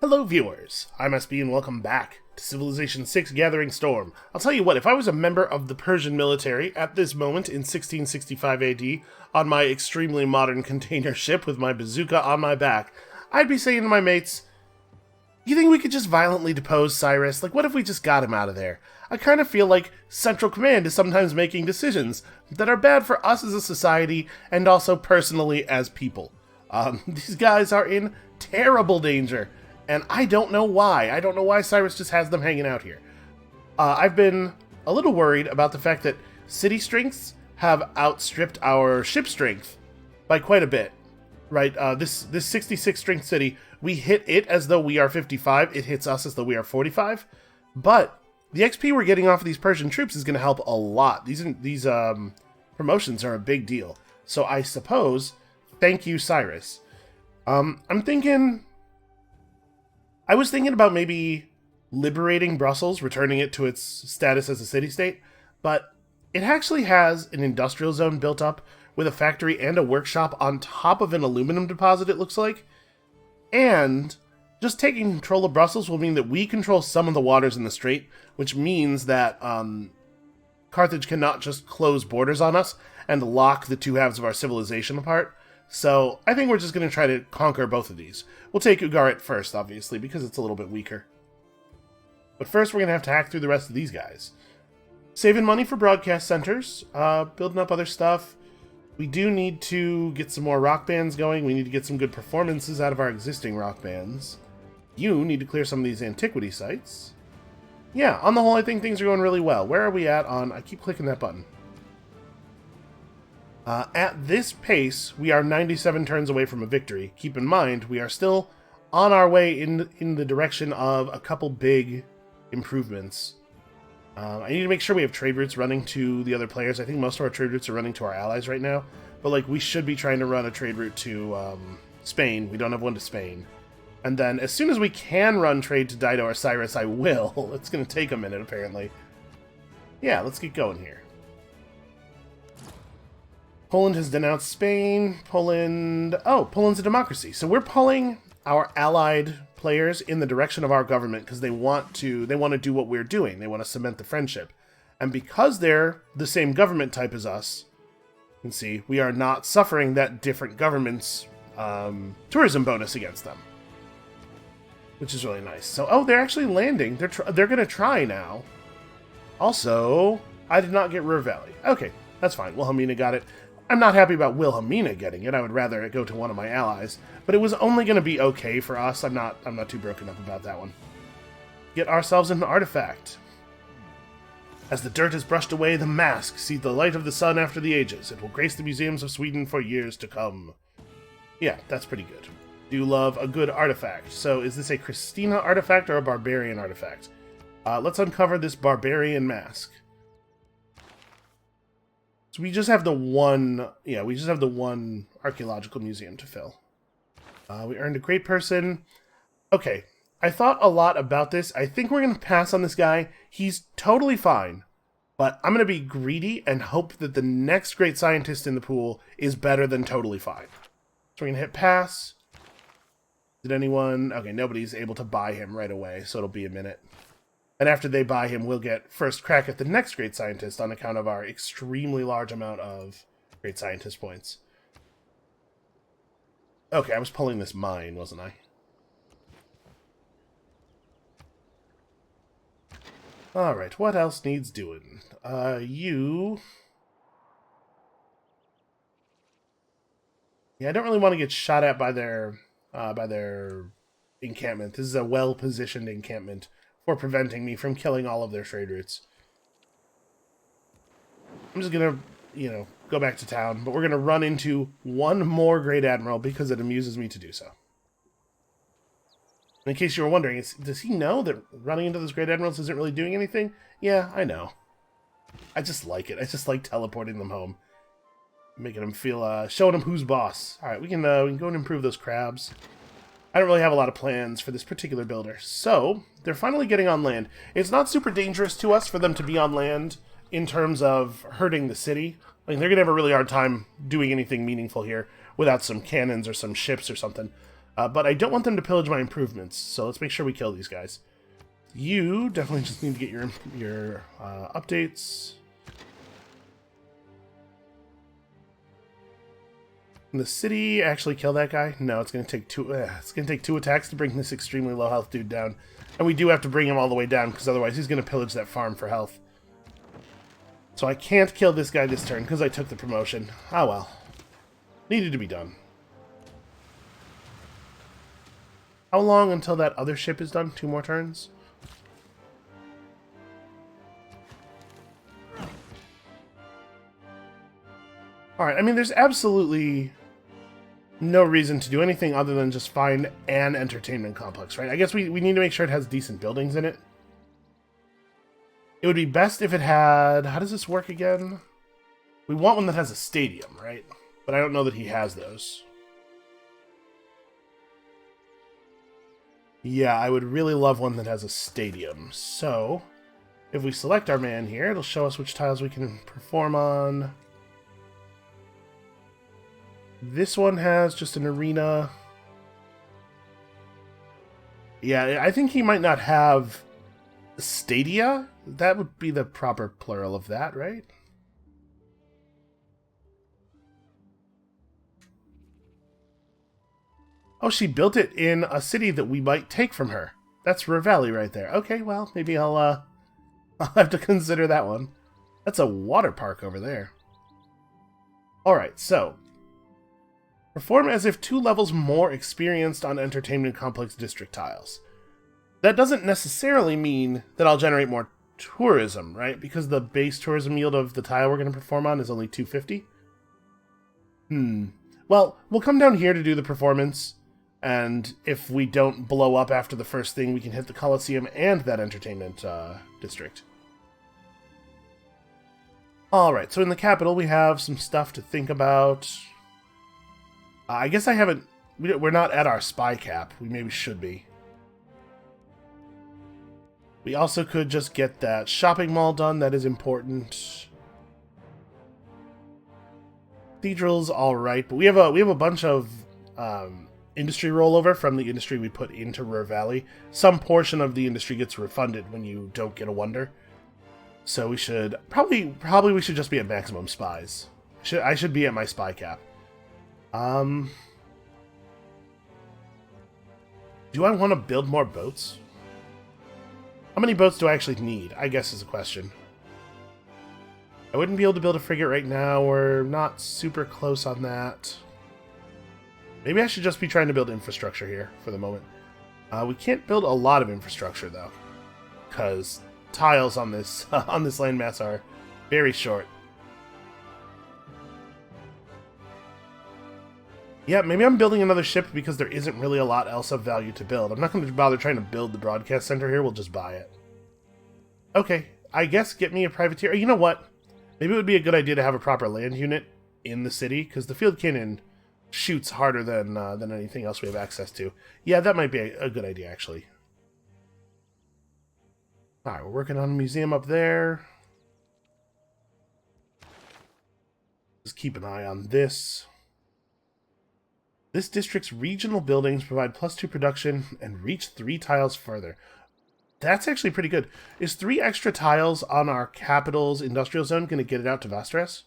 Hello viewers, I'm SB and welcome back to Civilization 6 Gathering Storm. I'll tell you what, if I was a member of the Persian military at this moment in 1665 AD on my extremely modern container ship with my bazooka on my back, I'd be saying to my mates, you think we could just violently depose Cyrus? Like, what if we just got him out of there? I kind of feel like Central Command is sometimes making decisions that are bad for us as a society and also personally as people. These guys are in terrible danger. And I don't know why. I don't know why Cyrus just has them hanging out here. I've been a little worried about the fact that city strengths have outstripped our ship strength by quite a bit. Right? This 66 strength city, we hit it as though we are 55. It hits us as though we are 45. But the XP we're getting off of these Persian troops is going to help a lot. These promotions are a big deal. So I suppose, thank you, Cyrus. I was thinking about maybe liberating Brussels, returning it to its status as a city-state, but it actually has an industrial zone built up with a factory and a workshop on top of an aluminum deposit, it looks like. And just taking control of Brussels will mean that we control some of the waters in the strait, which means that Carthage cannot just close borders on us and lock the two halves of our civilization apart. So I think we're just going to try to conquer both of these. We'll take Ugarit first, obviously, because it's a little bit weaker. But first we're going to have to hack through the rest of these guys. Saving money for broadcast centers, building up other stuff. We do need to get some more rock bands going. We need to get some good performances out of our existing rock bands. You need to clear some of these antiquity sites. Yeah, on the whole, I think things are going really well. Where are we at on... I keep clicking that button. At this pace, we are 97 turns away from a victory. Keep in mind, we are still on our way in the direction of a couple big improvements. I need to make sure we have trade routes running to the other players. I think most of our trade routes are running to our allies right now. But like, we should be trying to run a trade route to Spain. We don't have one to Spain. And then as soon as we can run trade to Dido or Cyrus, I will. It's going to take a minute, apparently. Yeah, let's get going here. Poland has denounced Spain. Poland's a democracy. So we're pulling our allied players in the direction of our government because they want to do what we're doing. They want to cement the friendship. And because they're the same government type as us, you can see we are not suffering that different government's tourism bonus against them, which is really nice. So, they're actually landing. They're going to try now. Also, I did not get Ruhr Valley. Okay, that's fine. Wilhelmina got it. I'm not happy about Wilhelmina getting it. I would rather it go to one of my allies. But it was only going to be okay for us. I'm not too broken up about that one. Get ourselves an artifact. As the dirt is brushed away, the mask sees the light of the sun after the ages. It will grace the museums of Sweden for years to come. Yeah, that's pretty good. Do love a good artifact. So is this a Christina artifact or a barbarian artifact? Let's uncover this barbarian mask. So we just have the one, archaeological museum to fill. We earned a great person. Okay, I thought a lot about this. I think we're going to pass on this guy. He's totally fine. But I'm going to be greedy and hope that the next great scientist in the pool is better than totally fine. So we're going to hit pass. Did anyone... Okay, nobody's able to buy him right away, so it'll be a minute. And after they buy him, we'll get first crack at the next great scientist on account of our extremely large amount of great scientist points. Okay, I was pulling this mine, wasn't I? Alright, what else needs doing? You... Yeah, I don't really want to get shot at by their encampment. This is a well-positioned encampment for preventing me from killing all of their trade routes. I'm just gonna, go back to town, but we're gonna run into one more Great Admiral because it amuses me to do so. In case you were wondering, does he know that running into those Great Admirals isn't really doing anything? Yeah, I know. I just like it. I just like teleporting them home. Making them feel, showing them who's boss. Alright, we can go and improve those crabs. I don't really have a lot of plans for this particular builder. So, they're finally getting on land. It's not super dangerous to us for them to be on land in terms of hurting the city. Like, they're going to have a really hard time doing anything meaningful here without some cannons or some ships or something. But I don't want them to pillage my improvements, so let's make sure we kill these guys. You definitely just need to get your updates. Can the city actually kill that guy? No, it's going to take two. It's going to take 2 attacks to bring this extremely low health dude down, and we do have to bring him all the way down because otherwise he's going to pillage that farm for health. So I can't kill this guy this turn because I took the promotion. Ah well, needed to be done. How long until that other ship is done? 2 more turns? Alright, I mean, there's absolutely no reason to do anything other than just find an entertainment complex, right? I guess we need to make sure it has decent buildings in it. It would be best if it had... How does this work again? We want one that has a stadium, right? But I don't know that he has those. Yeah, I would really love one that has a stadium. So, if we select our man here, it'll show us which tiles we can perform on. This one has just an arena. Yeah, I think he might not have stadia. That would be the proper plural of that, right? Oh, she built it in a city that we might take from her. That's Ruhr Valley right there. Okay, well, maybe I'll have to consider that one. That's a water park over there. Alright, so... Perform as if 2 levels more experienced on Entertainment Complex District tiles. That doesn't necessarily mean that I'll generate more tourism, right? Because the base tourism yield of the tile we're going to perform on is only 250. Well, we'll come down here to do the performance, and if we don't blow up after the first thing, we can hit the Coliseum and that Entertainment District. Alright, so in the capital we have some stuff to think about. I guess I haven't... We're not at our spy cap. We maybe should be. We also could just get that shopping mall done. That is important. Cathedral's alright, but we have a bunch of industry rollover from the industry we put into Ruhr Valley. Some portion of the industry gets refunded when you don't get a wonder. So we should... Probably we should just be at maximum spies. I should be at my spy cap. Do I want to build more boats? How many boats do I actually need, I guess is a question. I wouldn't be able to build a frigate right now. We're not super close on that. Maybe I should just be trying to build infrastructure here for the moment. We can't build a lot of infrastructure, though, because tiles on this landmass are very short. Yeah, maybe I'm building another ship because there isn't really a lot else of value to build. I'm not going to bother trying to build the broadcast center here. We'll just buy it. Okay, I guess get me a privateer. You know what? Maybe it would be a good idea to have a proper land unit in the city, because the field cannon shoots harder than anything else we have access to. Yeah, that might be a good idea, actually. Alright, we're working on a museum up there. Just keep an eye on this. This district's regional buildings provide +2 production and reach 3 tiles further. That's actually pretty good. Is 3 extra tiles on our capital's industrial zone going to get it out to Vastras?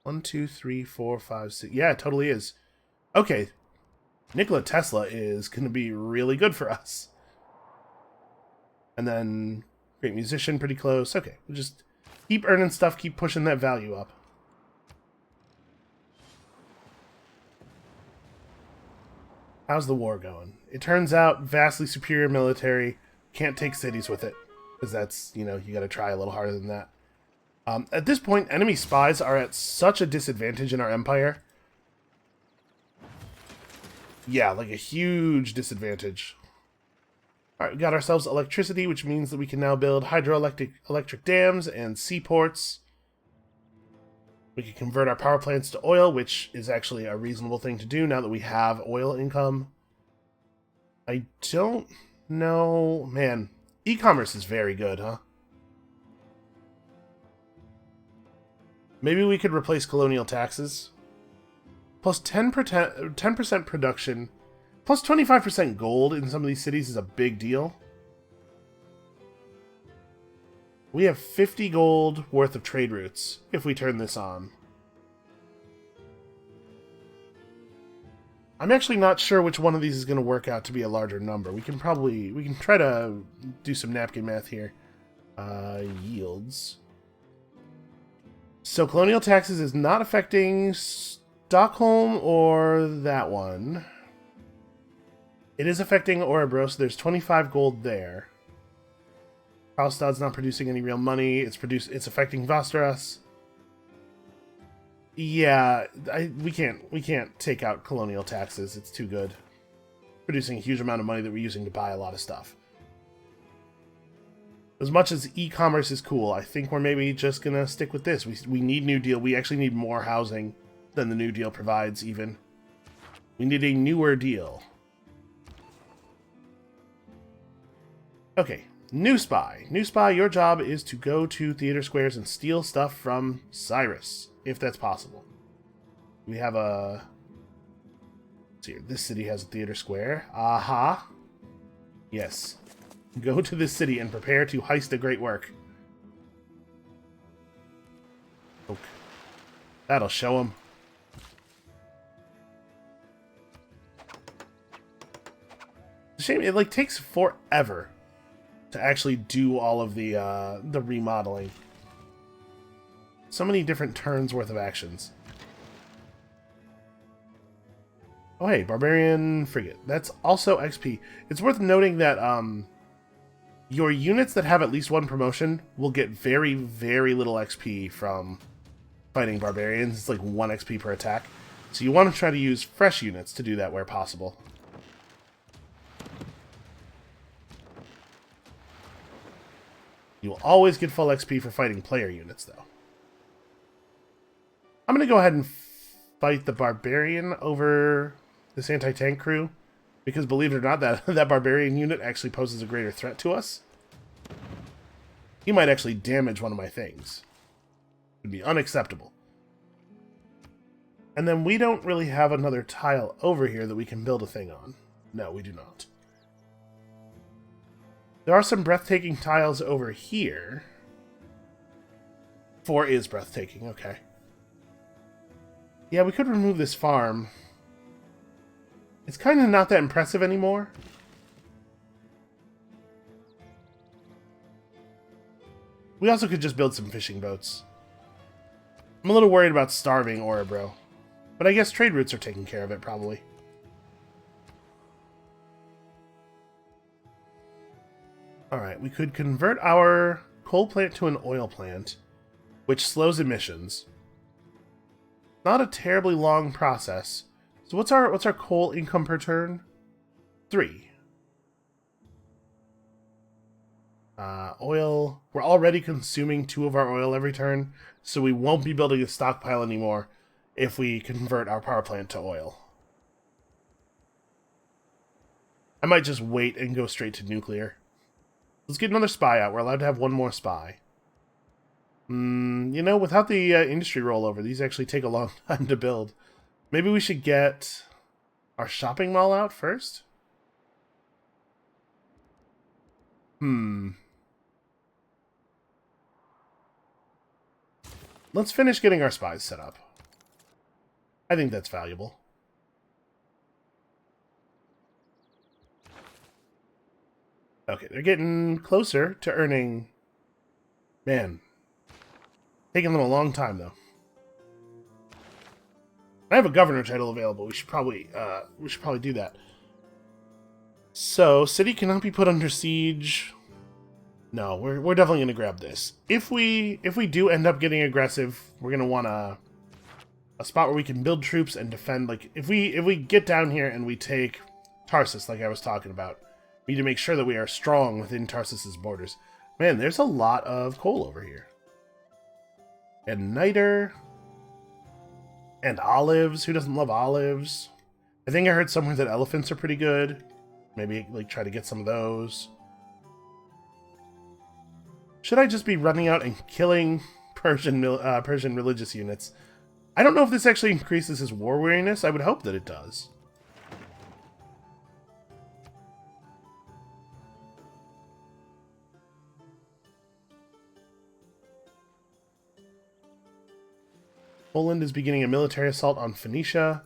1, 2, 3, 4, 5, 6. Yeah, it totally is. Okay. Nikola Tesla is going to be really good for us. And then Great Musician, pretty close. Okay, we'll just keep earning stuff, keep pushing that value up. How's the war going? It turns out vastly superior military. Can't take cities with it. Because that's, you gotta try a little harder than that. At this point, enemy spies are at such a disadvantage in our empire. Yeah, like a huge disadvantage. Alright, we got ourselves electricity, which means that we can now build hydroelectric dams and seaports. We can convert our power plants to oil, which is actually a reasonable thing to do now that we have oil income. I don't know... Man, e-commerce is very good, huh? Maybe we could replace colonial taxes. Plus 10% production. Plus 25% gold in some of these cities is a big deal. We have 50 gold worth of trade routes if we turn this on. I'm actually not sure which one of these is going to work out to be a larger number. We can try to do some napkin math here. Yields. So colonial taxes is not affecting Stockholm or that one. It is affecting Orebro, so there's 25 gold there. Karlstad's not producing any real money. It's affecting Vasteras. Yeah, we can't take out colonial taxes. It's too good. Producing a huge amount of money that we're using to buy a lot of stuff. As much as e-commerce is cool, I think we're maybe just gonna stick with this. We need New Deal. We actually need more housing than the New Deal provides, even. We need a newer deal. Okay. New Spy. New Spy, your job is to go to theater squares and steal stuff from Cyrus, if that's possible. We have a... Let's see here. This city has a theater square. Aha. Yes. Go to this city and prepare to heist a great work. Okay. That'll show them. It's a shame. It, takes forever to actually do all of the remodeling. So many different turns worth of actions. Oh hey, Barbarian Frigate. That's also XP. It's worth noting that your units that have at least one promotion will get very, very little XP from fighting Barbarians. It's like 1 XP per attack. So you want to try to use fresh units to do that where possible. You will always get full XP for fighting player units, though. I'm going to go ahead and fight the Barbarian over this anti-tank crew, because believe it or not, that Barbarian unit actually poses a greater threat to us. He might actually damage one of my things. It would be unacceptable. And then we don't really have another tile over here that we can build a thing on. No, we do not. There are some breathtaking tiles over here. 4 is breathtaking, okay. Yeah, we could remove this farm. It's kind of not that impressive anymore. We also could just build some fishing boats. I'm a little worried about starving Orebro. But I guess trade routes are taking care of it, probably. Alright, we could convert our coal plant to an oil plant, which slows emissions. Not a terribly long process. So what's our coal income per turn? 3. Oil. We're already consuming 2 of our oil every turn, so we won't be building a stockpile anymore if we convert our power plant to oil. I might just wait and go straight to nuclear. Let's get another spy out. We're allowed to have 1 more spy. You know, without the industry rollover, these actually take a long time to build. Maybe we should get our shopping mall out first? Let's finish getting our spies set up. I think that's valuable. Okay, they're getting closer to earning... Man. Taking them a long time, though. I have a governor title available. We should probably do that. So, city cannot be put under siege. No, we're definitely gonna grab this. If we do end up getting aggressive, we're gonna want a spot where we can build troops and defend. Like if we get down here and we take Tarsus, like I was talking about, we need to make sure that we are strong within Tarsus's borders. Man, there's a lot of coal over here. And niter. And olives. Who doesn't love olives? I think I heard somewhere that elephants are pretty good. Maybe like try to get some of those. Should I just be running out and killing Persian religious units? I don't know if this actually increases his war weariness. I would hope that it does. Poland is beginning a military assault on Phoenicia.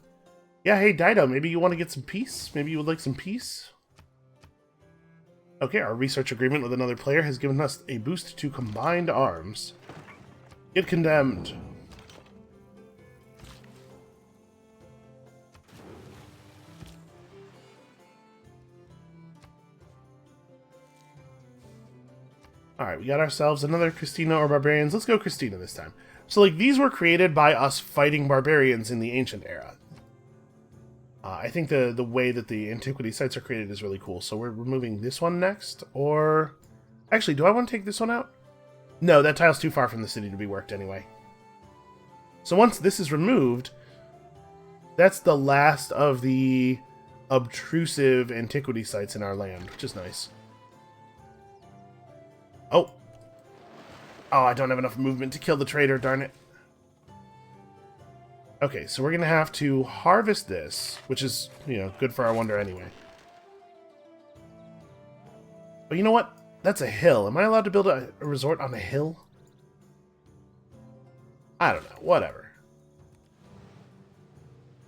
Yeah, hey Dido, maybe you want to get some peace? Maybe you would like some peace? Okay, our research agreement with another player has given us a boost to combined arms. Get condemned. Alright, we got ourselves another Christina or Barbarians. Let's go Christina this time. So, like, these were created by us fighting barbarians in the ancient era. I think the way that the antiquity sites are created is really cool. So we're removing this one next, or... Actually, do I want to take this one out? No, that tile's too far from the city to be worked anyway. So once this is removed, that's the last of the obtrusive antiquity sites in our land, which is nice. Oh. Oh, I don't have enough movement to kill the traitor, darn it. Okay, so we're going to have to harvest this, which is, you know, good for our wonder anyway. But you know what? That's a hill. Am I allowed to build a resort on a hill? I don't know. Whatever.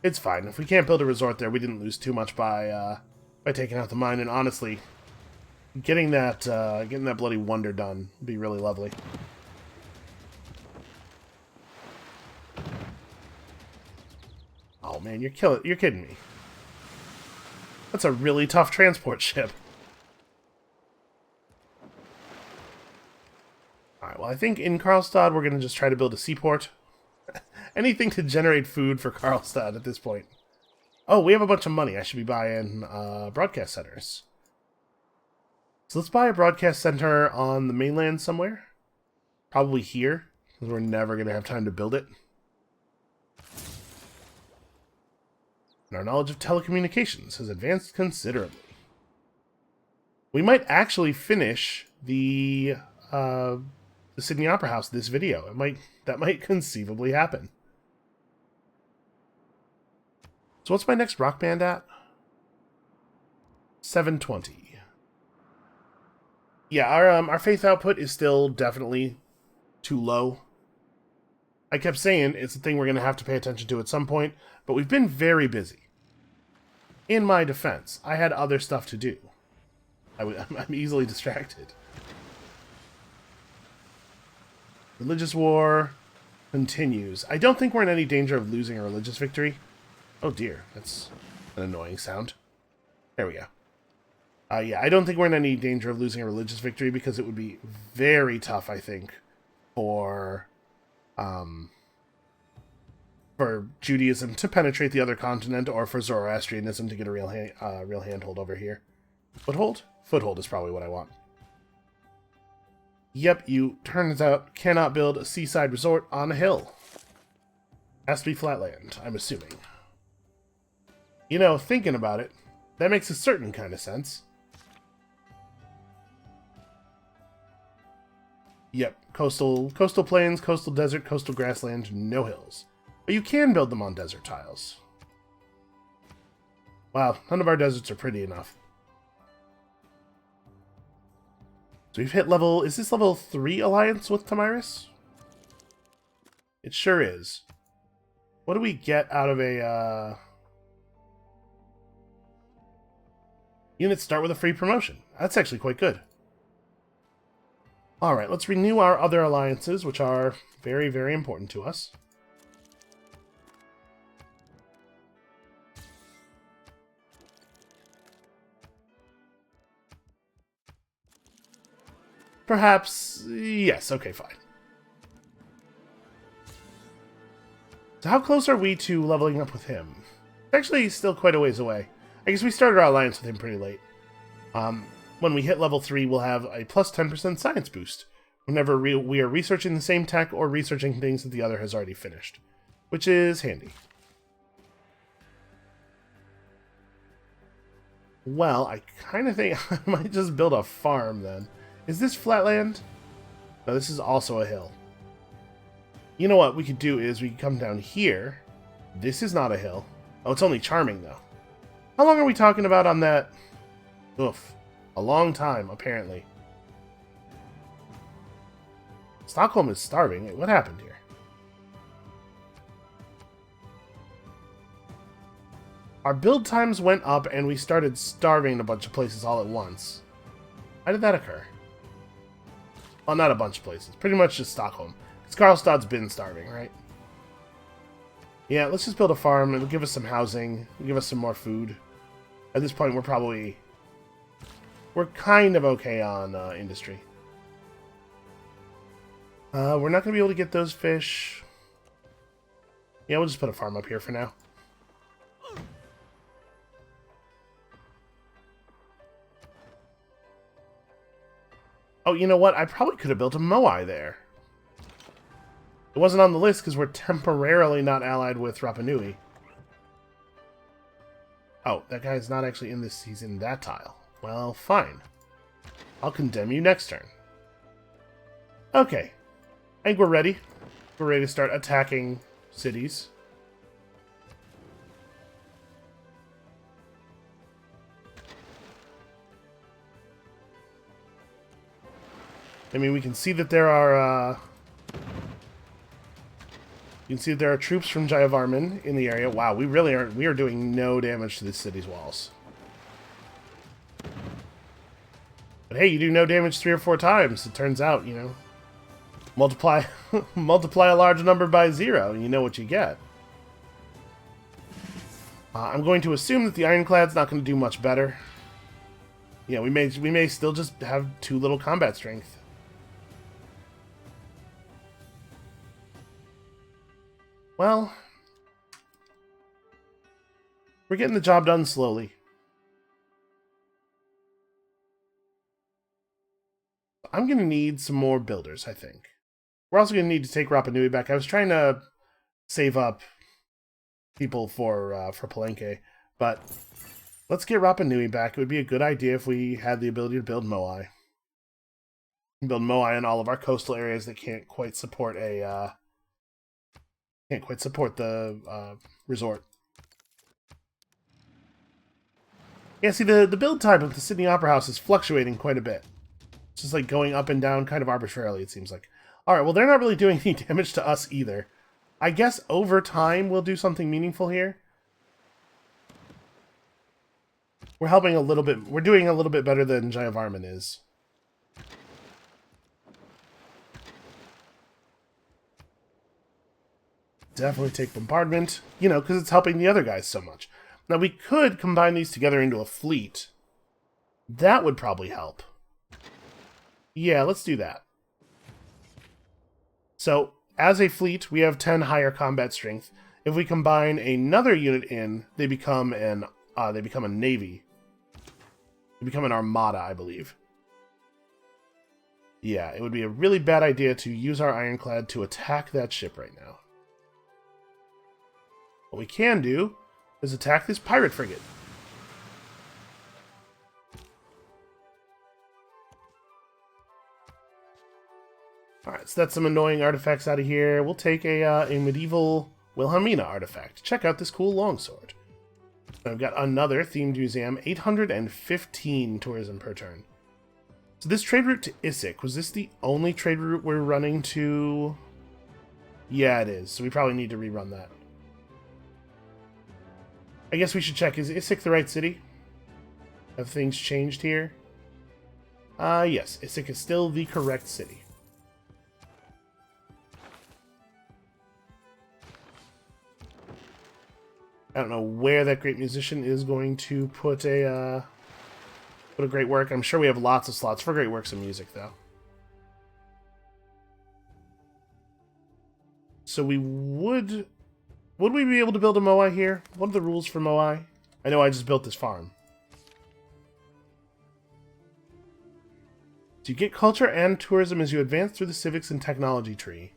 It's fine. If we can't build a resort there, we didn't lose too much by taking out the mine. And honestly, getting that bloody wonder done would be really lovely. Oh man, you're kidding me. That's a really tough transport ship. Alright, well I think in Karlstad we're gonna just try to build a seaport. Anything to generate food for Karlstad at this point. Oh, we have a bunch of money. I should be buying broadcast centers. So let's buy a broadcast center on the mainland somewhere. Probably here, because we're never gonna have time to build it. And our knowledge of telecommunications has advanced considerably. We might actually finish the Sydney Opera House this video. That might conceivably happen. So what's my next rock band at? 720. Yeah, our faith output is still definitely too low. I kept saying it's a thing we're going to have to pay attention to at some point, but we've been very busy. In my defense, I had other stuff to do. I'm easily distracted. Religious war continues. I don't think we're in any danger of losing a religious victory. Oh dear, that's an annoying sound. There we go. Yeah, I don't think we're in any danger of losing a religious victory because it would be very tough, I think, for Judaism to penetrate the other continent, or for Zoroastrianism to get a real handhold over here. Foothold? Foothold is probably what I want. Yep, you, turns out, cannot build a seaside resort on a hill. Has to be flatland, I'm assuming. You know, thinking about it, that makes a certain kind of sense. Yep, coastal plains, coastal desert, coastal grassland, no hills. But you can build them on desert tiles. Wow, none of our deserts are pretty enough. So we've hit level... Is this level 3 alliance with Tamiris? It sure is. What do we get out of a... Units start with a free promotion. That's actually quite good. Alright, let's renew our other alliances, which are very, very important to us. Perhaps... Yes, okay, fine. So how close are we to leveling up with him? Actually, still quite a ways away. I guess we started our alliance with him pretty late. When we hit level 3, we'll have a plus 10% science boost whenever we are researching the same tech or researching things that the other has already finished, which is handy. Well, I kind of think I might just build a farm then. Is this flatland? No, this is also a hill. You know what we could do is we could come down here. This is not a hill. Oh, it's only charming though. How long are we talking about on that? Oof. A long time, apparently. Stockholm is starving. Wait, what happened here? Our build times went up, and we started starving a bunch of places all at once. How did that occur? Well, not a bunch of places. Pretty much just Stockholm. Because Karlstad's been starving, right? Yeah, let's just build a farm. It'll give us some housing. It'll give us some more food. At this point, we're kind of okay on industry. We're not going to be able to get those fish. Yeah, we'll just put a farm up here for now. Oh, you know what? I probably could have built a Moai there. It wasn't on the list because we're temporarily not allied with Rapa Nui. Oh, that guy's not actually in this. He's in that tile. Well, fine. I'll condemn you next turn. Okay. I think we're ready. We're ready to start attacking cities. I mean, we can see that there are, you can see that there are troops from Jayavarman in the area. Wow, we are doing no damage to this city's walls. But hey, you do no damage 3 or 4 times. It turns out, you know, multiply multiply a large number by 0, and you know what you get. I'm going to assume that the Ironclad's not going to do much better. Yeah, we may still just have too little combat strength. Well, we're getting the job done slowly. I'm going to need some more builders, I think. We're also going to need to take Rapa Nui back. I was trying to save up people for Palenque, but let's get Rapa Nui back. It would be a good idea if we had the ability to build Moai. Build Moai in all of our coastal areas that can't quite support the resort. Yeah, see, the build time of the Sydney Opera House is fluctuating quite a bit. It's just like going up and down kind of arbitrarily, it seems like. Alright, well, they're not really doing any damage to us either. I guess over time we'll do something meaningful here. We're helping a little bit. We're doing a little bit better than Jayavarman is. Definitely take bombardment, you know, because it's helping the other guys so much. Now, we could combine these together into a fleet. That would probably help. Yeah, let's do that. So, as a fleet, we have 10 higher combat strength. If we combine another unit in, they become a navy. They become an armada, I believe. Yeah, it would be a really bad idea to use our ironclad to attack that ship right now. What we can do is attack this pirate frigate. Alright, so that's some annoying artifacts out of here. We'll take a medieval Wilhelmina artifact. Check out this cool longsword. I've got another themed museum, 815 tourism per turn. So this trade route to Issyk, was this the only trade route we're running to? Yeah, it is. So we probably need to rerun that. I guess we should check. Is Issyk the right city? Have things changed here? Yes. Issyk is still the correct city. I don't know where that great musician is going to put a great work. I'm sure we have lots of slots for great works of music, though. So we would we be able to build a Moai here? What are the rules for Moai? I know I just built this farm. So you get culture and tourism as you advance through the civics and technology tree.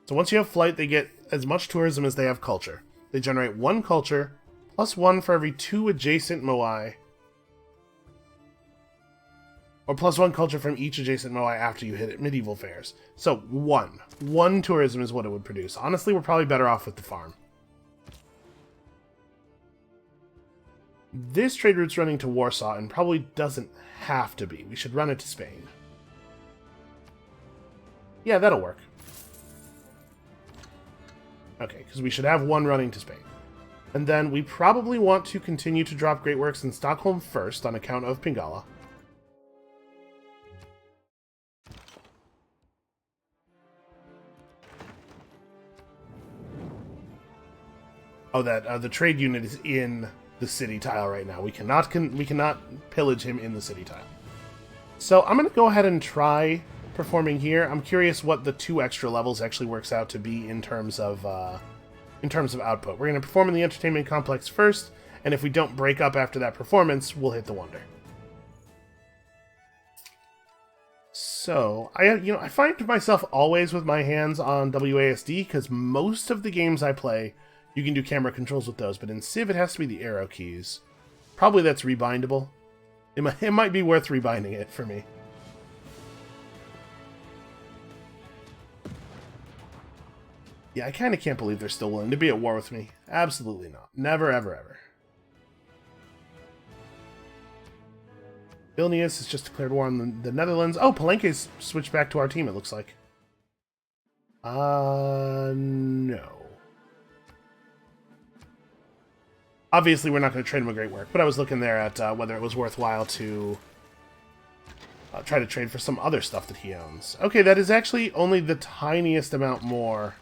So once you have flight, they get as much tourism as they have culture. They generate 1 culture, plus 1 for every 2 adjacent Moai. Or plus 1 culture from each adjacent Moai after you hit it medieval fairs. So 1. 1 tourism is what it would produce. Honestly, we're probably better off with the farm. This trade route's running to Warsaw and probably doesn't have to be. We should run it to Spain. Yeah, that'll work. Okay, because we should have 1 running to Spain. And then we probably want to continue to drop Great Works in Stockholm first on account of Pingala. Oh, that the trade unit is in the city tile right now. We cannot pillage him in the city tile. So I'm going to go ahead and try performing here. I'm curious what the 2 extra levels actually works out to be in terms of output. We're going to perform in the entertainment complex first, and if we don't break up after that performance, we'll hit the wonder. So I find myself always with my hands on WASD because most of the games I play, you can do camera controls with those, but in Civ it has to be the arrow keys. Probably that's rebindable. It might be worth rebinding it for me. Yeah, I kind of can't believe they're still willing to be at war with me. Absolutely not. Never, ever, ever. Vilnius has just declared war on the Netherlands. Oh, Palenque's switched back to our team, it looks like. No. Obviously, we're not going to trade him a great work, but I was looking there at whether it was worthwhile to try to trade for some other stuff that he owns. Okay, that is actually only the tiniest amount more.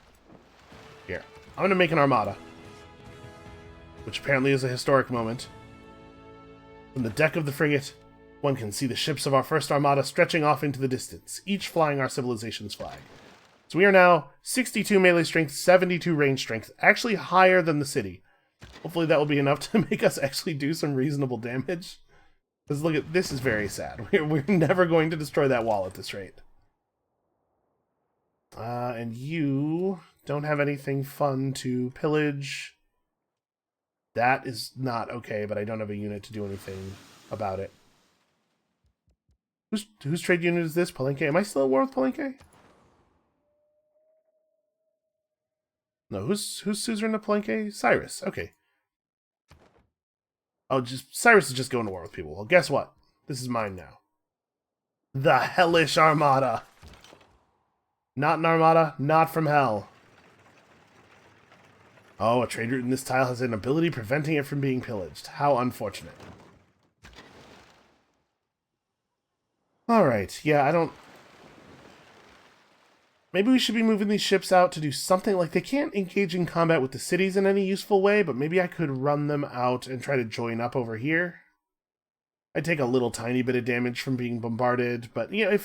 Here, I'm going to make an armada, which apparently is a historic moment. From the deck of the frigate, one can see the ships of our first armada stretching off into the distance, each flying our civilization's flag. So we are now 62 melee strength, 72 range strength, actually higher than the city. Hopefully that will be enough to make us actually do some reasonable damage. Because look at this, is very sad. We're never going to destroy that wall at this rate. And you don't have anything fun to pillage. That is not okay, but I don't have a unit to do anything about it. Whose trade unit is this? Palenque? Am I still at war with Palenque? No, who's suzerain of Palenque? Cyrus. Okay. Oh, Cyrus is just going to war with people. Well, guess what? This is mine now. The Hellish Armada. Not an armada, not from hell. Oh, a trade route in this tile has an ability preventing it from being pillaged. How unfortunate. Alright, yeah, I don't... Maybe we should be moving these ships out to do something like... They can't engage in combat with the cities in any useful way, but maybe I could run them out and try to join up over here. I'd take a little tiny bit of damage from being bombarded, but, you know,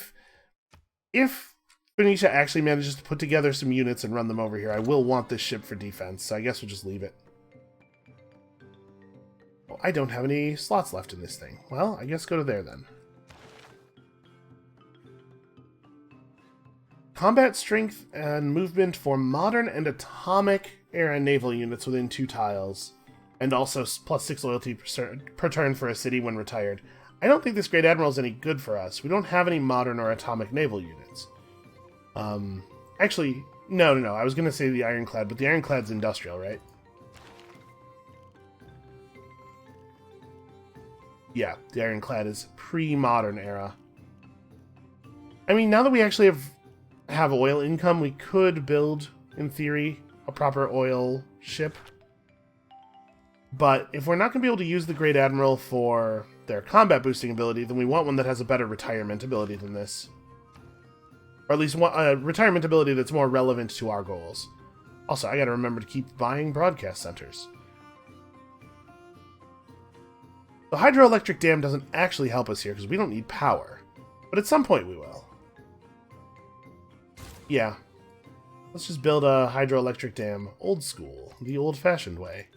if Phoenicia actually manages to put together some units and run them over here, I will want this ship for defense, so I guess we'll just leave it. Oh, I don't have any slots left in this thing. Well, I guess go to there then. Combat strength and movement for modern and atomic air and naval units within 2 tiles. And also +6 loyalty per turn for a city when retired. I don't think this Great Admiral is any good for us. We don't have any modern or atomic naval units. Actually, no. I was going to say the Ironclad, but the Ironclad's industrial, right? Yeah, the Ironclad is pre-modern era. I mean, now that we actually have oil income, we could build, in theory, a proper oil ship. But if we're not going to be able to use the Great Admiral for their combat boosting ability, then we want one that has a better retirement ability than this. Or at least a retirement ability that's more relevant to our goals. Also, I gotta remember to keep buying broadcast centers. The hydroelectric dam doesn't actually help us here because we don't need power. But at some point we will. Yeah. Let's just build a hydroelectric dam old school, the old-fashioned way.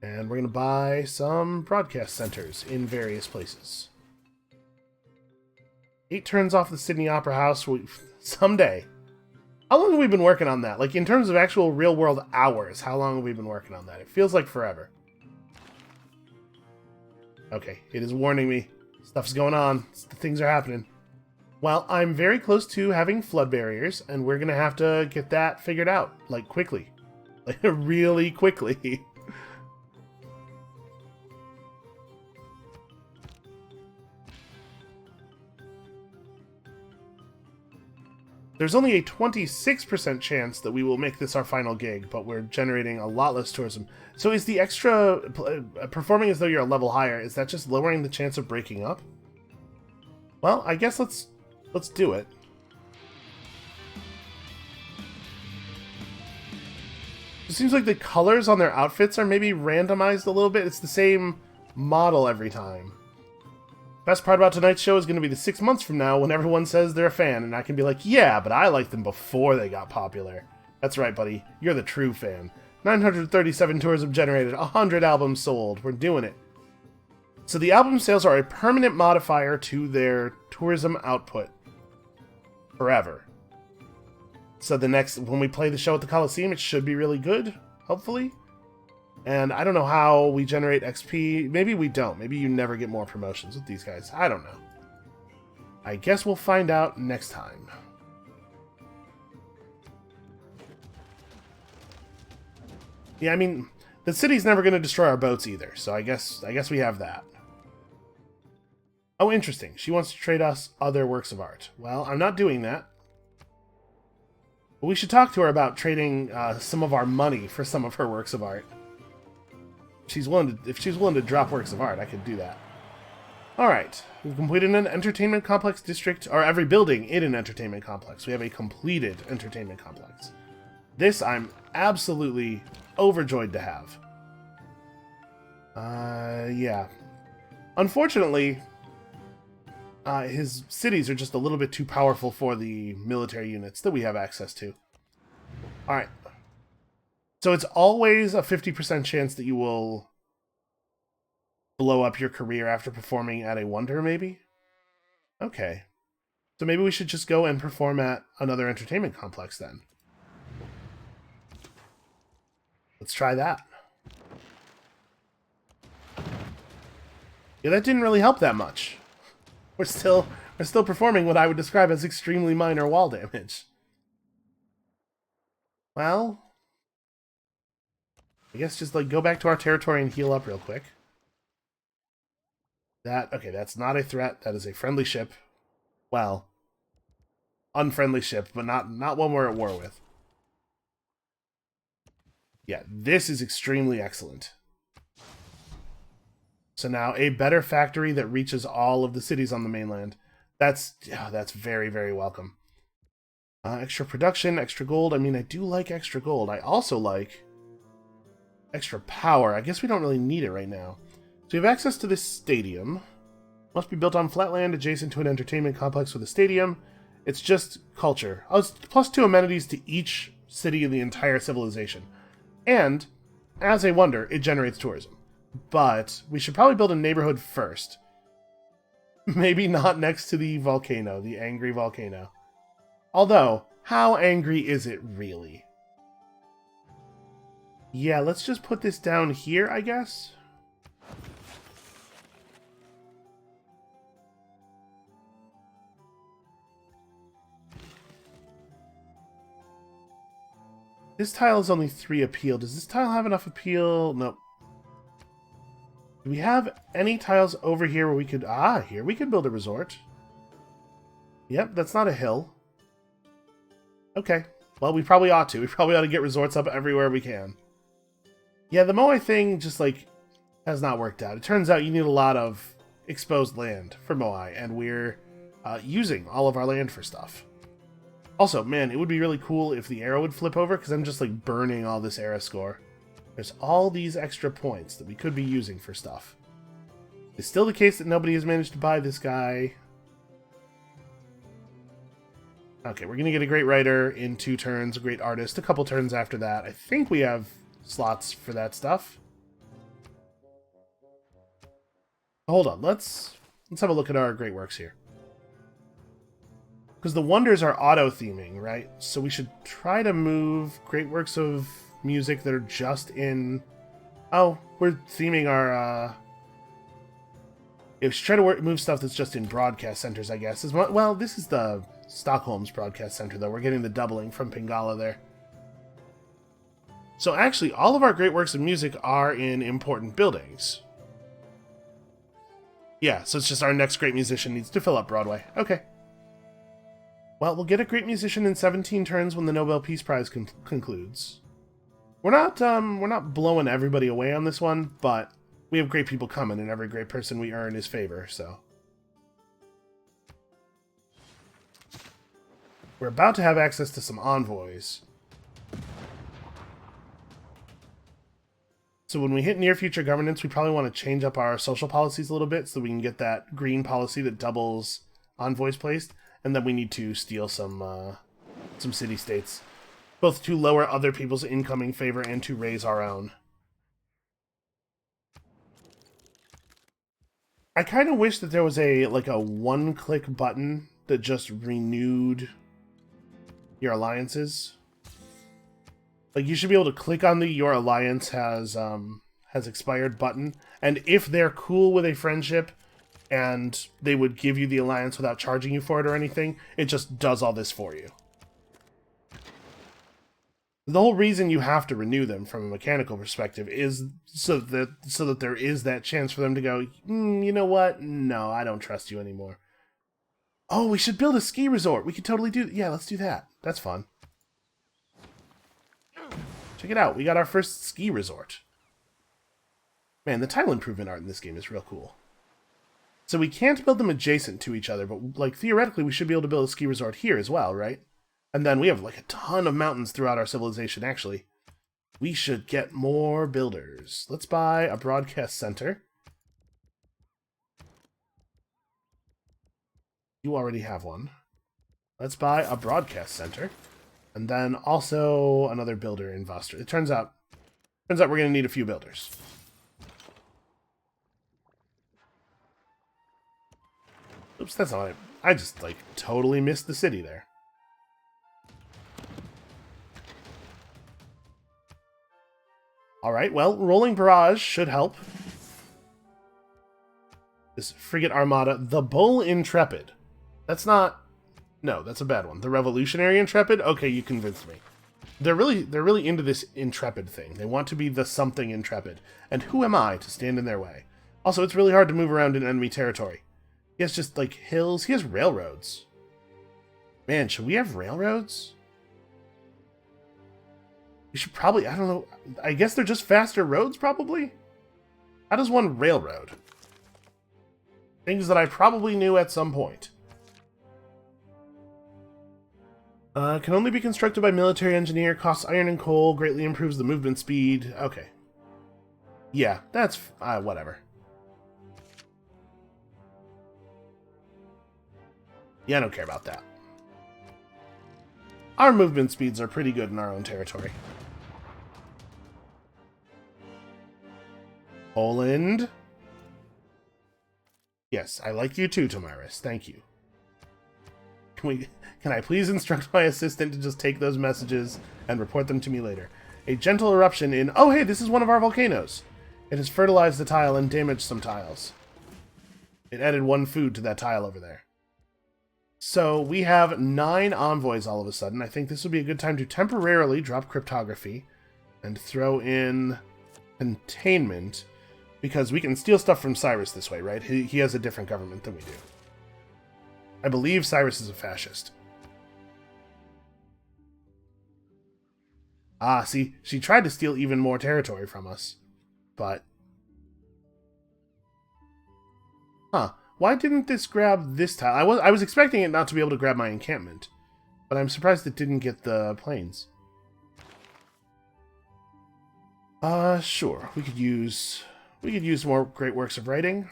And we're going to buy some broadcast centers in various places. 8 turns off the Sydney Opera House someday. How long have we been working on that? Like, in terms of actual real-world hours, how long have we been working on that? It feels like forever. Okay, it is warning me. Stuff's going on. Things are happening. Well, I'm very close to having flood barriers, and we're going to have to get that figured out, like, quickly. Like, really quickly. There's only a 26% chance that we will make this our final gig, but we're generating a lot less tourism. So is the extra performing as though you're a level higher, is that just lowering the chance of breaking up? Well, I guess let's do it. It seems like the colors on their outfits are maybe randomized a little bit. It's the same model every time. Best part about tonight's show is going to be the 6 months from now when everyone says they're a fan, and I can be like, yeah, but I liked them before they got popular. That's right, buddy. You're the true fan. 937 tourism generated, 100 albums sold. We're doing it. So the album sales are a permanent modifier to their tourism output. Forever. So when we play the show at the Coliseum, it should be really good, hopefully. And I don't know how we generate XP. Maybe we don't. Maybe you never get more promotions with these guys. I don't know. I guess we'll find out next time. Yeah, I mean, the city's never going to destroy our boats either, so I guess we have that. Oh, interesting. She wants to trade us other works of art. Well, I'm not doing that. But we should talk to her about trading some of our money for some of her works of art. If she's willing to drop works of art, I could do that. Alright, we've completed an entertainment complex district, or every building in an entertainment complex. We have a completed entertainment complex. This I'm absolutely overjoyed to have. Yeah. Unfortunately, his cities are just a little bit too powerful for the military units that we have access to. Alright. So it's always a 50% chance that you will blow up your career after performing at a wonder, maybe? Okay. So maybe we should just go and perform at another entertainment complex then. Let's try that. Yeah, that didn't really help that much. We're still performing what I would describe as extremely minor wall damage. Well, I guess just go back to our territory and heal up real quick. Okay, that's not a threat. That is a friendly ship. Well, unfriendly ship, but not one we're at war with. Yeah, this is extremely excellent. So now a better factory that reaches all of the cities on the mainland. That's very, very welcome. Extra production, extra gold. I mean, I do like extra gold. I also like extra power. I guess we don't really need it right now. So we have access to this stadium. Must be built on flat land adjacent to an entertainment complex with a stadium. It's just culture. Oh, it's +2 amenities to each city in the entire civilization. And, as a wonder, it generates tourism. But we should probably build a neighborhood first. Maybe not next to the volcano, the angry volcano. Although, how angry is it really? Yeah, let's just put this down here, I guess. This tile is only 3 appeal. Does this tile have enough appeal? Nope. Do we have any tiles over here where we could... Ah, here we could build a resort. Yep, that's not a hill. Okay. Well, we probably ought to. We probably ought to get resorts up everywhere we can. Yeah, the Moai thing just, has not worked out. It turns out you need a lot of exposed land for Moai, and we're using all of our land for stuff. Also, man, it would be really cool if the arrow would flip over, because I'm just, burning all this era score. There's all these extra points that we could be using for stuff. It's still the case that nobody has managed to buy this guy. Okay, we're going to get a great writer in 2 turns, a great artist a couple turns after that. I think we have slots for that stuff. Hold on, let's have a look at our great works here. Because the wonders are auto-theming, right? So we should try to move great works of music that are just in... Oh, we're theming our... We should try to move stuff that's just in broadcast centers, I guess. Well, this is the Stockholm's broadcast center, though. We're getting the doubling from Pingala there. So actually, all of our great works of music are in important buildings. Yeah, so it's just our next great musician needs to fill up Broadway. Okay. Well, we'll get a great musician in 17 turns when the Nobel Peace Prize concludes. We're not blowing everybody away on this one, but we have great people coming, and every great person we earn is favor, so. We're about to have access to some envoys. So when we hit near future governance, we probably want to change up our social policies a little bit so we can get that green policy that doubles envoys placed, and then we need to steal some city-states, both to lower other people's incoming favor and to raise our own. I kind of wish that there was a one-click button that just renewed your alliances. Like, you should be able to click on the "Your Alliance has expired" button, and if they're cool with a friendship and they would give you the alliance without charging you for it or anything, it just does all this for you. The whole reason you have to renew them from a mechanical perspective is so that there is that chance for them to go, you know what? No, I don't trust you anymore. Oh, we should build a ski resort. We could totally do... Yeah, let's do that. That's fun. Check it out. We got our first ski resort. Man, the tile improvement art in this game is real cool. So we can't build them adjacent to each other, but like theoretically we should be able to build a ski resort here as well, right? And then we have like a ton of mountains throughout our civilization, actually. We should get more builders. Let's buy a broadcast center. You already have one. Let's buy a broadcast center. And then also another builder in Vostra. It turns out we're going to need a few builders. Oops, that's not it. I just, like, totally missed the city there. Alright, well, rolling barrage should help. This frigate armada, the Bull Intrepid. That's not... No, that's a bad one. The Revolutionary Intrepid? Okay, you convinced me. They're really into this Intrepid thing. They want to be the something Intrepid. And who am I to stand in their way? Also, it's really hard to move around in enemy territory. He has just, like, hills. He has railroads. Man, should we have railroads? We should probably... I don't know. I guess they're just faster roads, probably? How does one railroad? Things that I probably knew at some point. Can only be constructed by military engineer, costs iron and coal, greatly improves the movement speed. Okay. Yeah, that's... whatever. Yeah, I don't care about that. Our movement speeds are pretty good in our own territory. Poland. Yes, I like you too, Tomaris. Thank you. Can I please instruct my assistant to just take those messages and report them to me later? A gentle eruption in... Oh, hey, this is one of our volcanoes. It has fertilized the tile and damaged some tiles. It added one food to that tile over there. So we have 9 envoys all of a sudden. I think this would be a good time to temporarily drop cryptography and throw in containment, because we can steal stuff from Cyrus this way, right? He has a different government than we do. I believe Cyrus is a fascist. Ah, see, she tried to steal even more territory from us, but... Huh. Why didn't this grab this tile? I was expecting it not to be able to grab my encampment, but I'm surprised it didn't get the plains. Sure. We could use more great works of writing.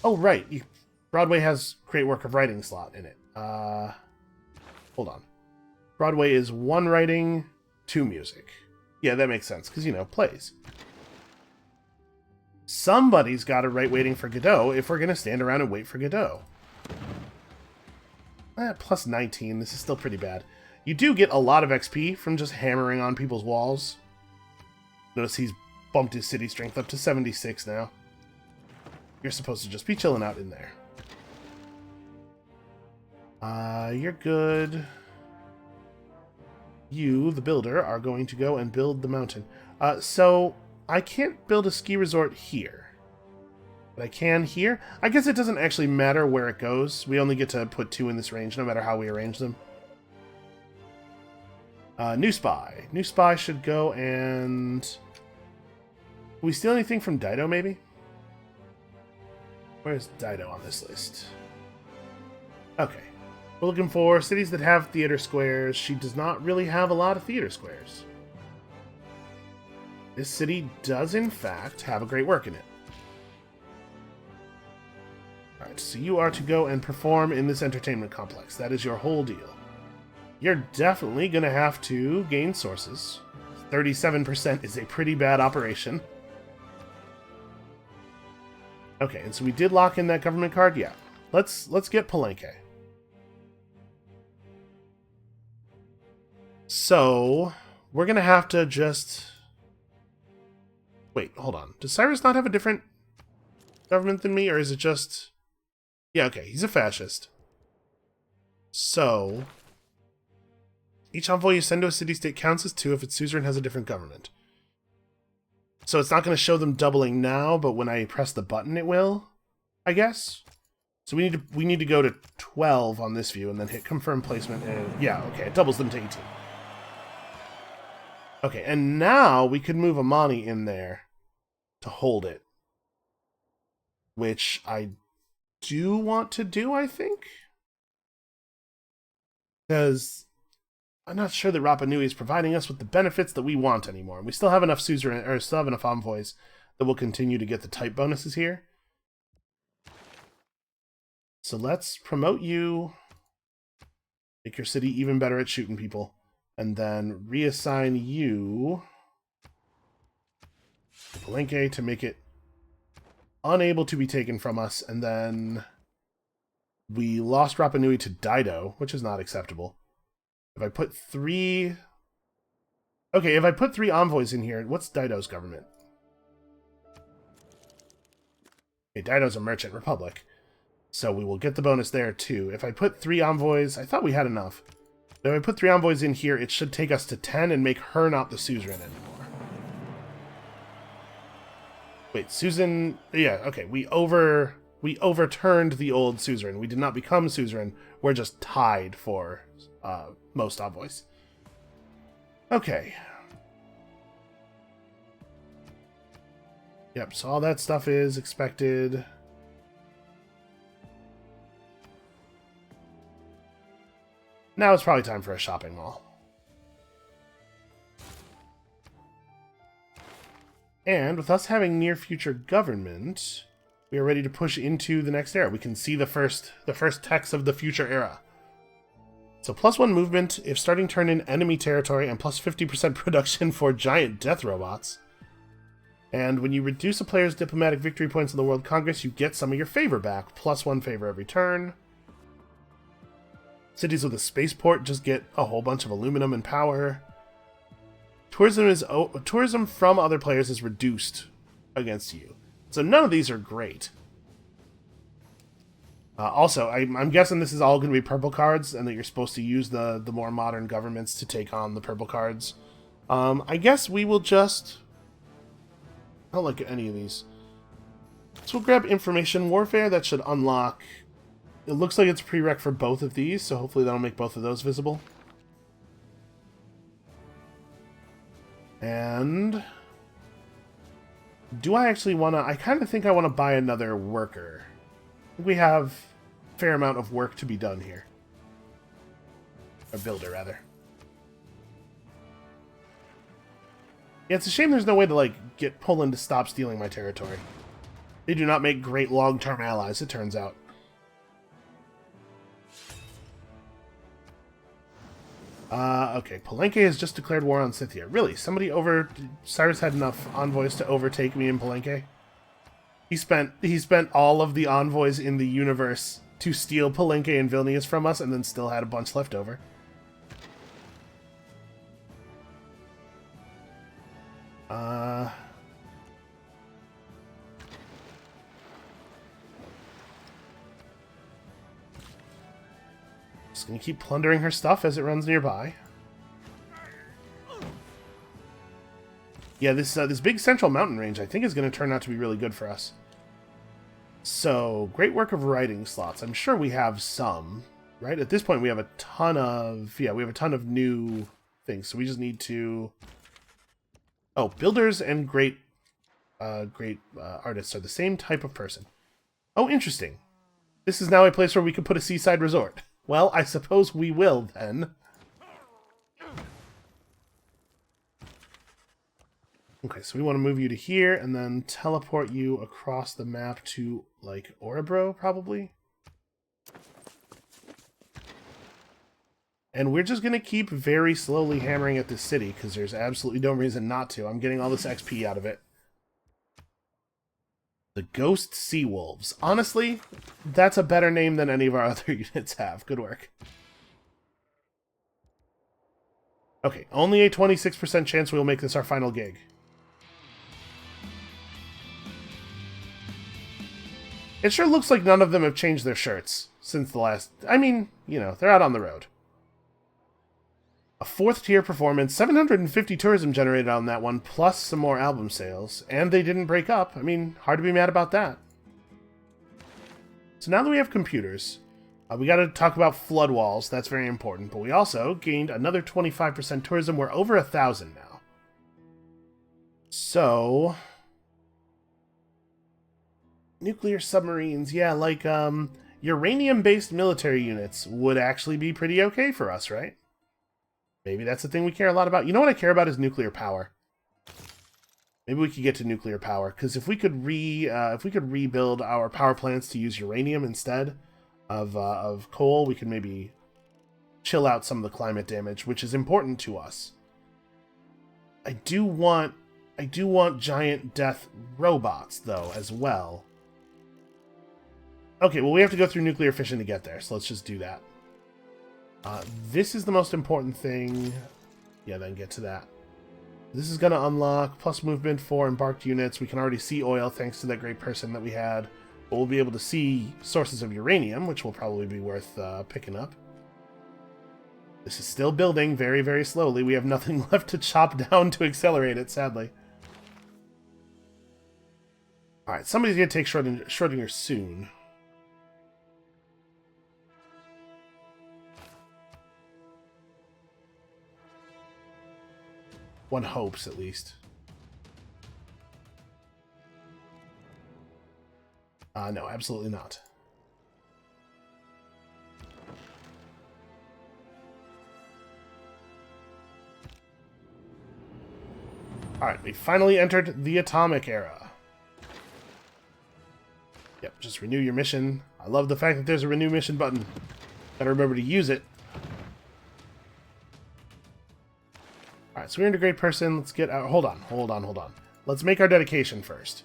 Oh, right. Broadway has great work of writing slot in it. Hold on. Broadway is 1 writing, 2 music. Yeah, that makes sense, because, you know, plays. Somebody's got to write Waiting for Godot if we're going to stand around and wait for Godot. Plus 19. This is still pretty bad. You do get a lot of XP from just hammering on people's walls. Notice he's bumped his city strength up to 76 now. You're supposed to just be chilling out in there. You're good. You, the builder, are going to go and build the mountain. So... I can't build a ski resort here. But I can here. I guess it doesn't actually matter where it goes. We only get to put 2 in this range, no matter how we arrange them. New spy. New spy should go and... Can we steal anything from Dido, maybe? Where's Dido on this list? Okay. We're looking for cities that have theater squares. She does not really have a lot of theater squares. This city does, in fact, have a great work in it. Alright, so you are to go and perform in this entertainment complex. That is your whole deal. You're definitely going to have to gain sources. 37% is a pretty bad operation. Okay, and so we did lock in that government card? Yeah. Let's get Palenque. So, we're going to have to just... Wait, hold on. Does Cyrus not have a different government than me, or is it just... Yeah, okay, he's a fascist. So, each envoy you send to a city-state counts as 2 if its suzerain has a different government. So it's not going to show them doubling now, but when I press the button it will, I guess. So we need to go to 12 on this view and then hit confirm placement, and yeah, okay, it doubles them to 18. Okay, and now we could move Amani in there to hold it. Which I do want to do, I think. Because I'm not sure that Rapa Nui is providing us with the benefits that we want anymore. We still have enough suzerain, or still have enough envoys that will continue to get the type bonuses here. So let's promote you. Make your city even better at shooting people. And then reassign you to Palenque to make it unable to be taken from us. And then we lost Rapa Nui to Dido, which is not acceptable. If I put 3... Okay, if I put 3 envoys in here, what's Dido's government? Okay, Dido's a merchant republic. So we will get the bonus there, too. If I put 3 envoys... I thought we had enough. If I put 3 envoys in here, it should take us to 10 and make her not the suzerain anymore. Wait, Susan... Yeah, okay, we overturned the old suzerain. We did not become suzerain. We're just tied for... most envoys. Okay. Yep, so all that stuff is expected. Now it's probably time for a shopping mall. And with us having near future government, we are ready to push into the next era. We can see the first text of the future era. So +1 movement if starting turn in enemy territory, and plus 50% production for giant death robots. And when you reduce a player's diplomatic victory points in the World Congress, you get some of your favor back. +1 favor every turn. Cities with a spaceport just get a whole bunch of aluminum and power. Tourism from other players is reduced against you. So none of these are great. Also, I'm guessing this is all going to be purple cards, and that you're supposed to use the more modern governments to take on the purple cards. I guess we will just... I don't like any of these. So we'll grab Information Warfare. That should unlock... It looks like it's a prereq for both of these, so hopefully that'll make both of those visible. And... do I actually want to... I kind of think I want to buy another worker. We have a fair amount of work to be done here. Or builder, rather. Yeah, it's a shame there's no way to, like, get Poland to stop stealing my territory. They do not make great long-term allies, it turns out. Okay, Palenque has just declared war on Scythia. Really? Somebody over... Cyrus had enough envoys to overtake me in Palenque? He spent all of the envoys in the universe to steal Palenque and Vilnius from us, and then still had a bunch left over. Just gonna keep plundering her stuff as it runs nearby. Yeah, this big central mountain range I think is gonna turn out to be really good for us. So, great work of writing slots. I'm sure we have some, right? At this point, we have a ton of... Yeah, we have a ton of new things. So we just need to... Oh, builders and great artists are the same type of person. Oh, interesting. This is now a place where we could put a seaside resort. Well, I suppose we will, then. Okay, so we want to move you to here, and then teleport you across the map to, like, Orebro, probably? And we're just going to keep very slowly hammering at this city, because there's absolutely no reason not to. I'm getting all this XP out of it. The Ghost Sea Wolves. Honestly, that's a better name than any of our other units have. Good work. Okay, only a 26% chance we'll make this our final gig. It sure looks like none of them have changed their shirts since the last... I mean, you know, they're out on the road. A 4th tier performance, 750 tourism generated on that one, plus some more album sales. And they didn't break up. I mean, hard to be mad about that. So now that we have computers, we got to talk about flood walls. That's very important. But we also gained another 25% tourism. We're over 1,000 now. So... nuclear submarines, yeah, like, uranium-based military units would actually be pretty okay for us, right? Maybe that's the thing we care a lot about. You know what I care about is nuclear power. Maybe we could get to nuclear power, because if we could rebuild our power plants to use uranium instead of coal, we could maybe chill out some of the climate damage, which is important to us. I do want giant death robots, though, as well. Okay, well, we have to go through nuclear fission to get there, so let's just do that. This is the most important thing. Yeah, then get to that. This is going to unlock plus movement for embarked units. We can already see oil thanks to that great person that we had. But we'll be able to see sources of uranium, which will probably be worth picking up. This is still building very, very slowly. We have nothing left to chop down to accelerate it, sadly. Alright, somebody's going to take Schrodinger soon. One hopes, at least. No, absolutely not. Alright, we finally entered the atomic era. Yep, just renew your mission. I love the fact that there's a renew mission button. Gotta remember to use it. Alright, so we're into great person. Let's get out. Hold on. Let's make our dedication first.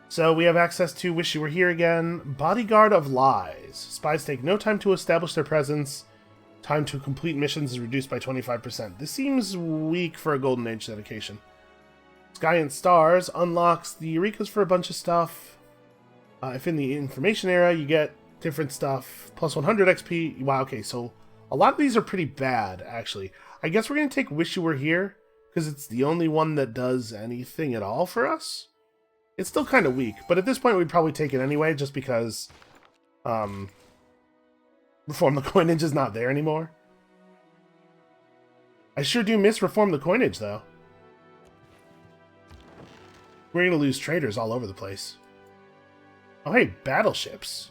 So we have access to Wish You Were Here Again. Bodyguard of Lies. Spies take no time to establish their presence. Time to complete missions is reduced by 25%. This seems weak for a Golden Age dedication. Sky and Stars unlocks the Eurekas for a bunch of stuff. If in the information era, you get different stuff. Plus 100 XP. Wow, okay, so a lot of these are pretty bad, actually. I guess we're going to take Wish You Were Here, because it's the only one that does anything at all for us. It's still kind of weak, but at this point we'd probably take it anyway, just because Reform the Coinage is not there anymore. I sure do miss Reform the Coinage, though. We're going to lose traders all over the place. Oh, hey, battleships.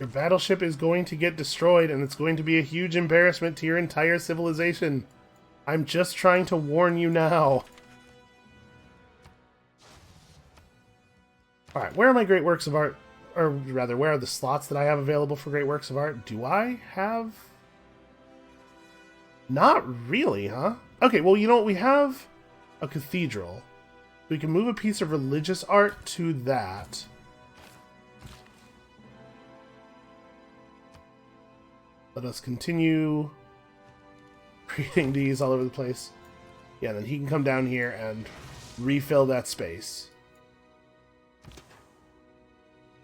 Your battleship is going to get destroyed, and it's going to be a huge embarrassment to your entire civilization. I'm just trying to warn you now. Alright, where are my great works of art? Or rather, where are the slots that I have available for great works of art? Do I have... Not really, huh? Okay, well, you know what? We have a cathedral. We can move a piece of religious art to that. Let us continue creating these all over the place. Yeah, then he can come down here and refill that space.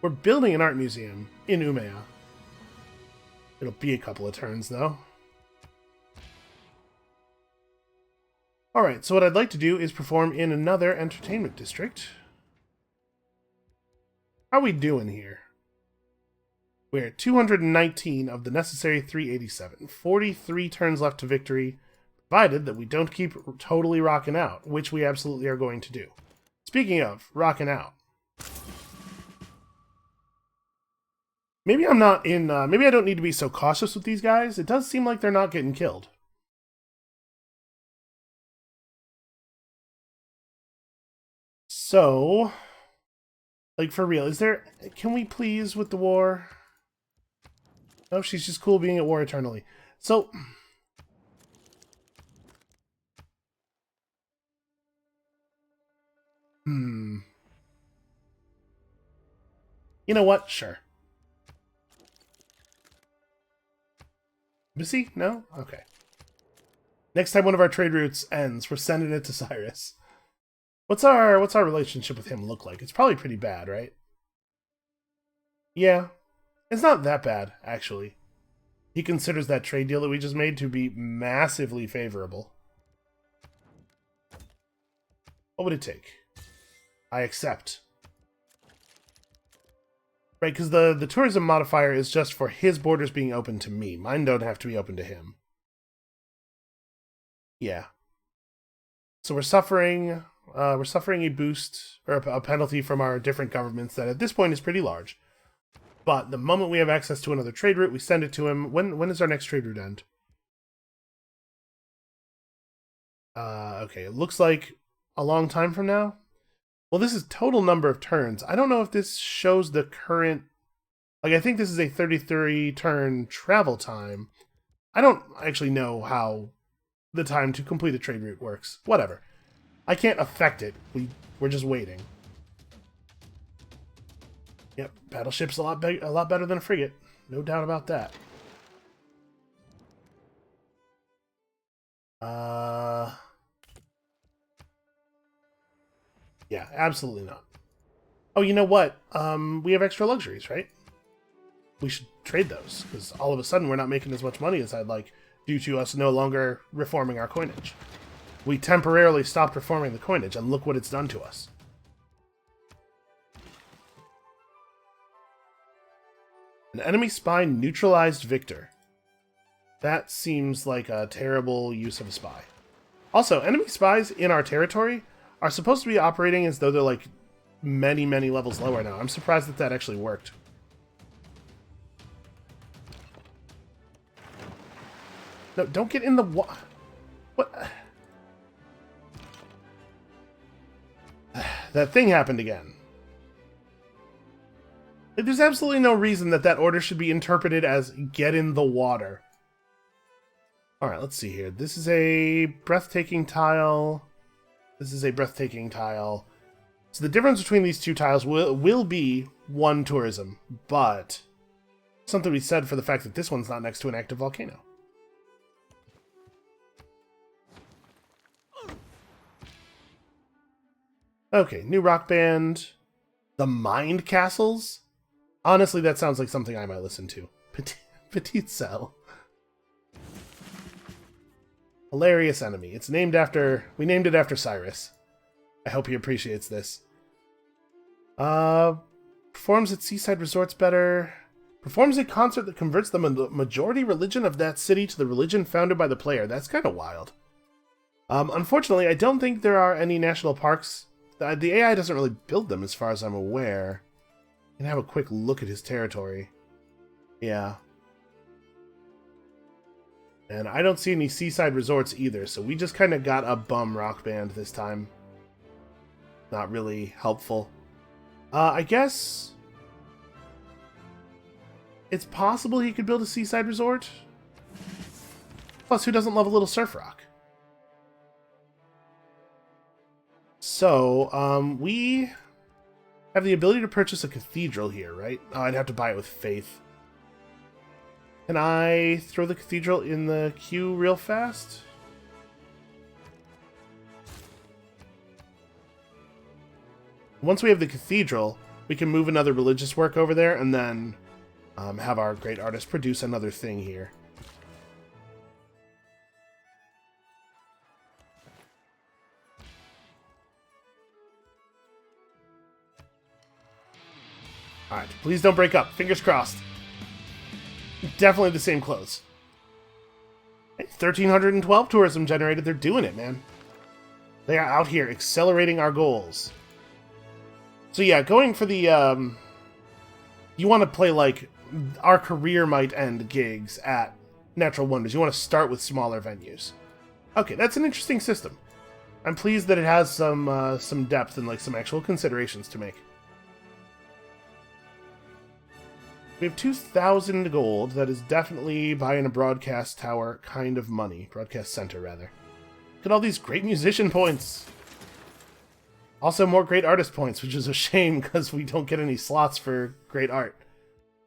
We're building an art museum in Umeå. It'll be a couple of turns, though. Alright, so what I'd like to do is perform in another entertainment district. How are we doing here? We're at 219 of the necessary 387. 43 turns left to victory, provided that we don't keep totally rocking out, which we absolutely are going to do. Speaking of rocking out. Maybe I'm not in, maybe I don't need to be so cautious with these guys. It does seem like they're not getting killed. So, like, for real, can we please with the war? No, she's just cool being at war eternally. So, you know what? Sure. Embassy? No? Okay. Next time one of our trade routes ends, we're sending it to Cyrus. What's our relationship with him look like? It's probably pretty bad, right? Yeah. It's not that bad, actually. He considers that trade deal that we just made to be massively favorable. What would it take? I accept. Right, because the tourism modifier is just for his borders being open to me. Mine don't have to be open to him. Yeah. So we're suffering a boost, or a penalty from our different governments that at this point is pretty large. But the moment we have access to another trade route, we send it to him. When does our next trade route end? Okay, it looks like a long time from now. Well, this is total number of turns. I don't know if this shows the current... Like, I think this is a 33 turn travel time. I don't actually know how the time to complete a trade route works. Whatever. I can't affect it. We're just waiting. Yep, battleship's a lot better than a frigate. No doubt about that. Yeah, absolutely not. Oh, you know what? We have extra luxuries, right? We should trade those, because all of a sudden we're not making as much money as I'd like, due to us no longer reforming our coinage. We temporarily stopped reforming the coinage, and look what it's done to us. An enemy spy neutralized Victor. That seems like a terrible use of a spy. Also, enemy spies in our territory are supposed to be operating as though they're like many, many levels lower now. I'm surprised that that actually worked. No, don't get in the wa- What? That thing happened again. There's absolutely no reason that that order should be interpreted as get in the water. Alright, let's see here. This is a breathtaking tile. This is a breathtaking tile. So the difference between these two tiles will be one tourism, but something to be said for the fact that this one's not next to an active volcano. Okay, new rock band. The Mind Castles? Honestly, that sounds like something I might listen to. Petite Cell. Hilarious enemy. It's named after... We named it after Cyrus. I hope he appreciates this. Performs at seaside resorts better. Performs a concert that converts the majority religion of that city to the religion founded by the player. That's kind of wild. Unfortunately, I don't think there are any national parks. The AI doesn't really build them as far as I'm aware. Can have a quick look at his territory. Yeah. And I don't see any seaside resorts either, so we just kind of got a bum rock band this time. Not really helpful. I guess... It's possible he could build a seaside resort? Plus, who doesn't love a little surf rock? So, we have the ability to purchase a cathedral here, right? Oh, I'd have to buy it with faith. Can I throw the cathedral in the queue real fast? Once we have the cathedral, we can move another religious work over there and then have our great artist produce another thing here. Alright, please don't break up. Fingers crossed. Definitely the same clothes. Hey, 1,312 tourism generated. They're doing it, man. They are out here accelerating our goals. So yeah, going for the, you want to play, like, our career might end gigs at Natural Wonders. You want to start with smaller venues. Okay, that's an interesting system. I'm pleased that it has some depth and, like, some actual considerations to make. We have 2,000 gold. That is definitely buying a broadcast tower kind of money. Broadcast center, rather. Look at all these great musician points. Also, more great artist points, which is a shame because we don't get any slots for great art.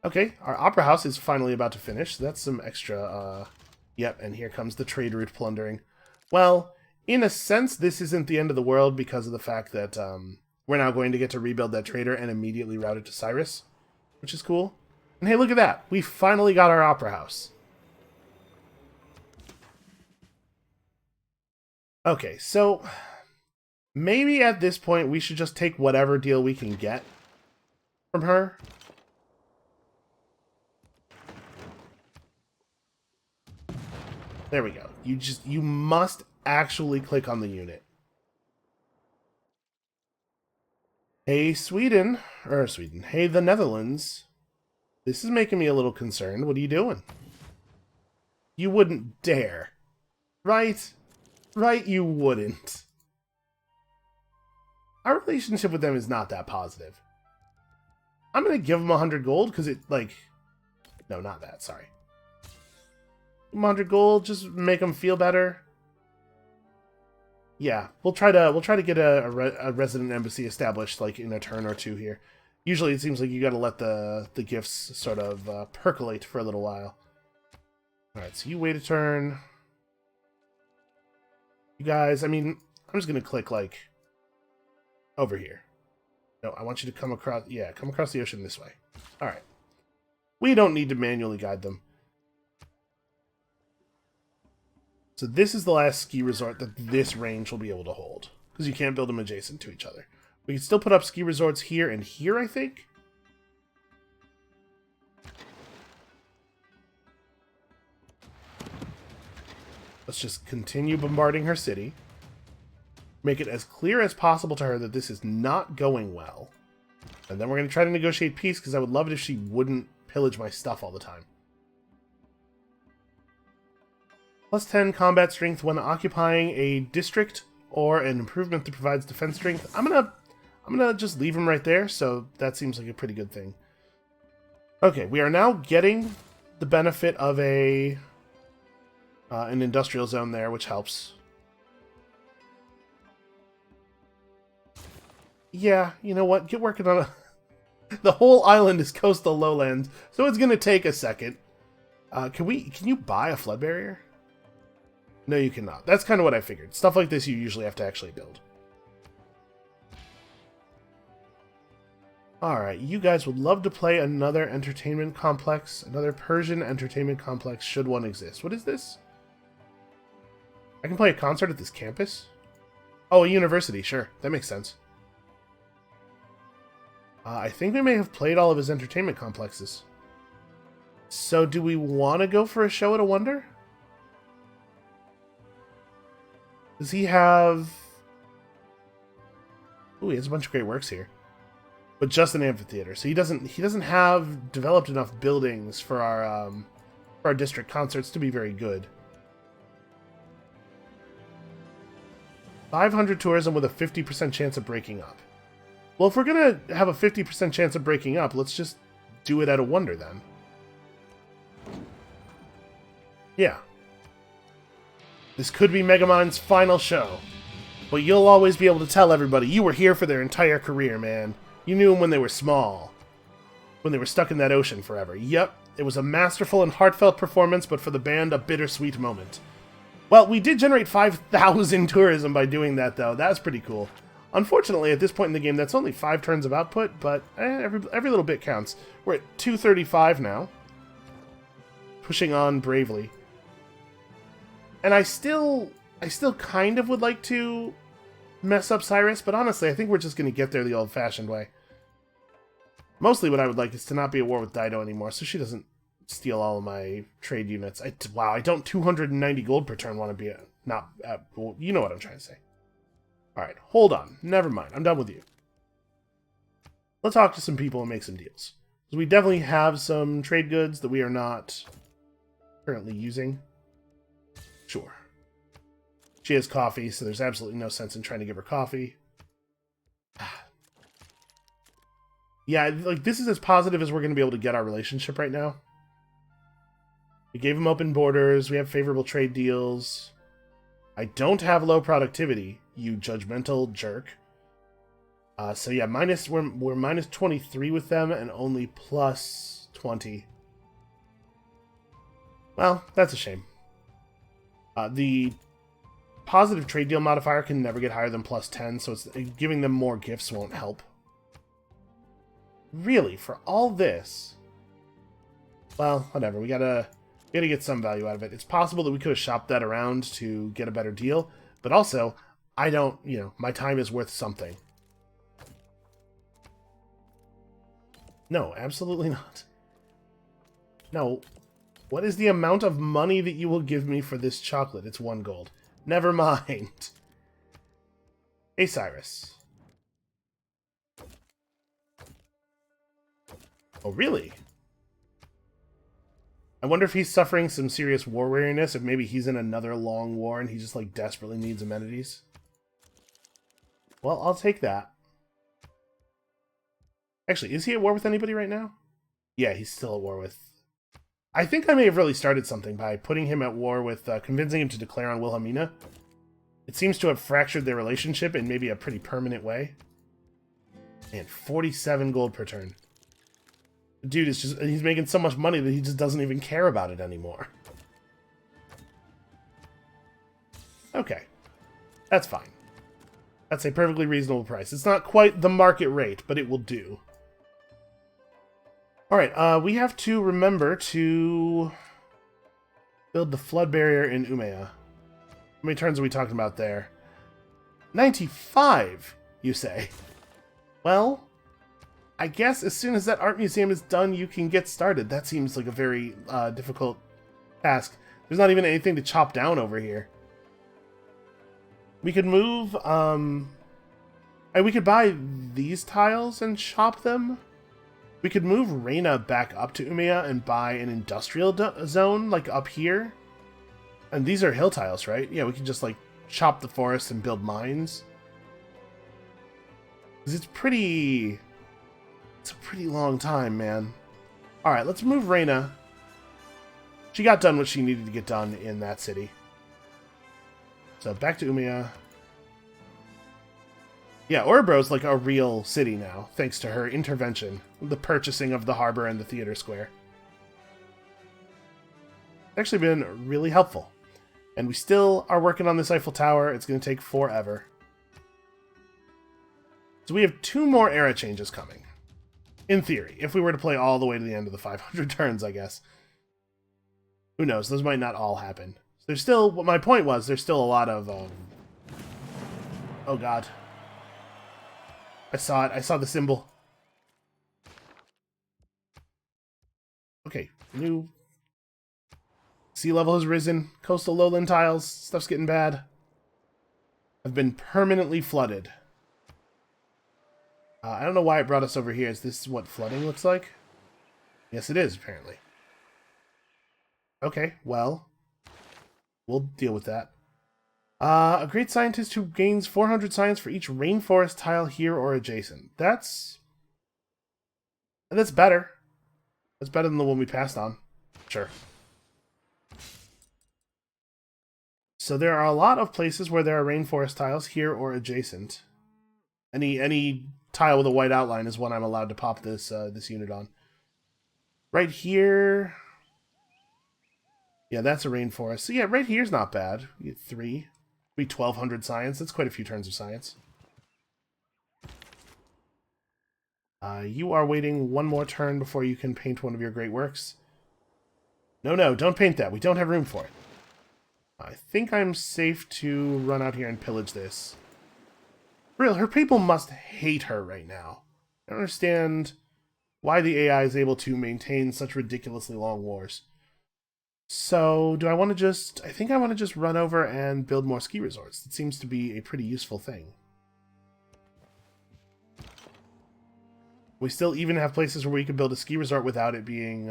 Okay, our opera house is finally about to finish. That's some extra, Yep, and here comes the trade route plundering. Well, in a sense, this isn't the end of the world because of the fact that, we're now going to get to rebuild that trader and immediately route it to Cyrus, which is cool. And hey, look at that. We finally got our opera house. Okay, so maybe at this point we should just take whatever deal we can get from her. There we go. You must actually click on the unit. Hey, Sweden. Hey, the Netherlands. This is making me a little concerned. What are you doing? You wouldn't dare. Right? Right, you wouldn't. Our relationship with them is not that positive. I'm going to give them 100 gold because it, like... No, not that. Sorry. 100 gold, just make them feel better. Yeah, we'll try to get a resident embassy established, like, in a turn or two here. Usually it seems like you gotta let the gifts sort of percolate for a little while. Alright, so you wait a turn. You guys, I mean, I'm just gonna click, like, over here. No, I want you to come across, yeah, come across the ocean this way. Alright. We don't need to manually guide them. So this is the last ski resort that this range will be able to hold. Because you can't build them adjacent to each other. We can still put up ski resorts here and here, I think. Let's just continue bombarding her city. Make it as clear as possible to her that this is not going well. And then we're going to try to negotiate peace, because I would love it if she wouldn't pillage my stuff all the time. Plus 10 combat strength when occupying a district or an improvement that provides defense strength. I'm gonna just leave him right there, so that seems like a pretty good thing. Okay, we are now getting the benefit of an industrial zone there, which helps. Yeah, you know what? Get working on the whole island is coastal lowlands, so it's gonna take a second. Can you buy a flood barrier? No, you cannot. That's kind of what I figured. Stuff like this you usually have to actually build. Alright, you guys would love to play another entertainment complex. Another Persian entertainment complex, should one exist. What is this? I can play a concert at this campus? Oh, a university, sure. That makes sense. I think we may have played all of his entertainment complexes. So do we want to go for a show at a wonder? Does he have... Ooh, he has a bunch of great works here. But just an amphitheater. So he doesn't have developed enough buildings for our district concerts to be very good. 500 tourism with a 50% chance of breaking up. Well, if we're going to have a 50% chance of breaking up, let's just do it at a wonder then. Yeah. This could be Megamind's final show. But you'll always be able to tell everybody you were here for their entire career, man. You knew them when they were small. When they were stuck in that ocean forever. Yep, it was a masterful and heartfelt performance, but for the band, a bittersweet moment. Well, we did generate 5,000 tourism by doing that, though. That's pretty cool. Unfortunately, at this point in the game, that's only 5 turns of output, but every little bit counts. We're at 235 now. Pushing on bravely. And I still kind of would like to mess up Cyrus, but honestly, I think we're just going to get there the old-fashioned way. Mostly what I would like is to not be at war with Dido anymore, so she doesn't steal all of my trade units. Wow, I don't 290 gold per turn want to be not... well, you know what I'm trying to say. Alright, hold on. Never mind. I'm done with you. Let's talk to some people and make some deals. Because we definitely have some trade goods that we are not currently using. Sure. She has coffee, so there's absolutely no sense in trying to give her coffee. Yeah, like, this is as positive as we're going to be able to get our relationship right now. We gave him open borders. We have favorable trade deals. I don't have low productivity, you judgmental jerk. So yeah, we're minus 23 with them and only plus 20. Well, that's a shame. The positive trade deal modifier can never get higher than plus 10, so giving them more gifts won't help. Really, for all this? Well, whatever. We gotta get some value out of it. It's possible that we could have shopped that around to get a better deal, but also, I don't, my time is worth something. No, absolutely not. No. What is the amount of money that you will give me for this chocolate? It's 1 gold. Never mind. Hey, Cyrus. Oh, really? I wonder if he's suffering some serious war weariness, if maybe he's in another long war and he just, like, desperately needs amenities. Well, I'll take that. Actually, is he at war with anybody right now? Yeah, he's still at war with... I think I may have really started something by putting him at war with, convincing him to declare on Wilhelmina. It seems to have fractured their relationship in maybe a pretty permanent way. And 47 gold per turn. Dude, he's making so much money that he just doesn't even care about it anymore. Okay. That's fine. That's a perfectly reasonable price. It's not quite the market rate, but it will do. Alright, we have to remember to build the flood barrier in Umeå. How many turns are we talking about there? 95, you say? Well, I guess as soon as that art museum is done, you can get started. That seems like a very difficult task. There's not even anything to chop down over here. We could move, we could buy these tiles and chop them. We could move Reina back up to Umeå and buy an industrial zone, like, up here. And these are hill tiles, right? Yeah, we can just, like, chop the forest and build mines. Because it's a pretty long time, man. Alright, let's move Reina. She got done what she needed to get done in that city. So, back to Umeå. Yeah, Orebro's like a real city now, thanks to her intervention. The purchasing of the harbor and the theater square. It's actually been really helpful. And we still are working on this Eiffel Tower. It's going to take forever. So we have 2 more era changes coming. In theory, if we were to play all the way to the end of the 500 turns, I guess. Who knows? Those might not all happen. There's still, what my point was, there's still a lot of, oh god. I saw it. I saw the symbol. Okay, new sea level has risen. Coastal lowland tiles. Stuff's getting bad. I've been permanently flooded. I don't know why it brought us over here. Is this what flooding looks like? Yes, it is, apparently. Okay, well, we'll deal with that. A great scientist who gains 400 science for each rainforest tile here or adjacent. That's better. That's better than the one we passed on. Sure. So there are a lot of places where there are rainforest tiles here or adjacent. Any tile with a white outline is one I'm allowed to pop this this unit on. Right here. Yeah, that's a rainforest. So yeah, right here's not bad. We get 3. 1,200 science. That's quite a few turns of science. You are waiting 1 more turn before you can paint one of your great works. No, don't paint that. We don't have room for it. I think I'm safe to run out here and pillage this. Real, her people must hate her right now. I don't understand why the AI is able to maintain such ridiculously long wars. So, do I want to just... I think I want to just run over and build more ski resorts. It seems to be a pretty useful thing. We still even have places where we could build a ski resort without it being...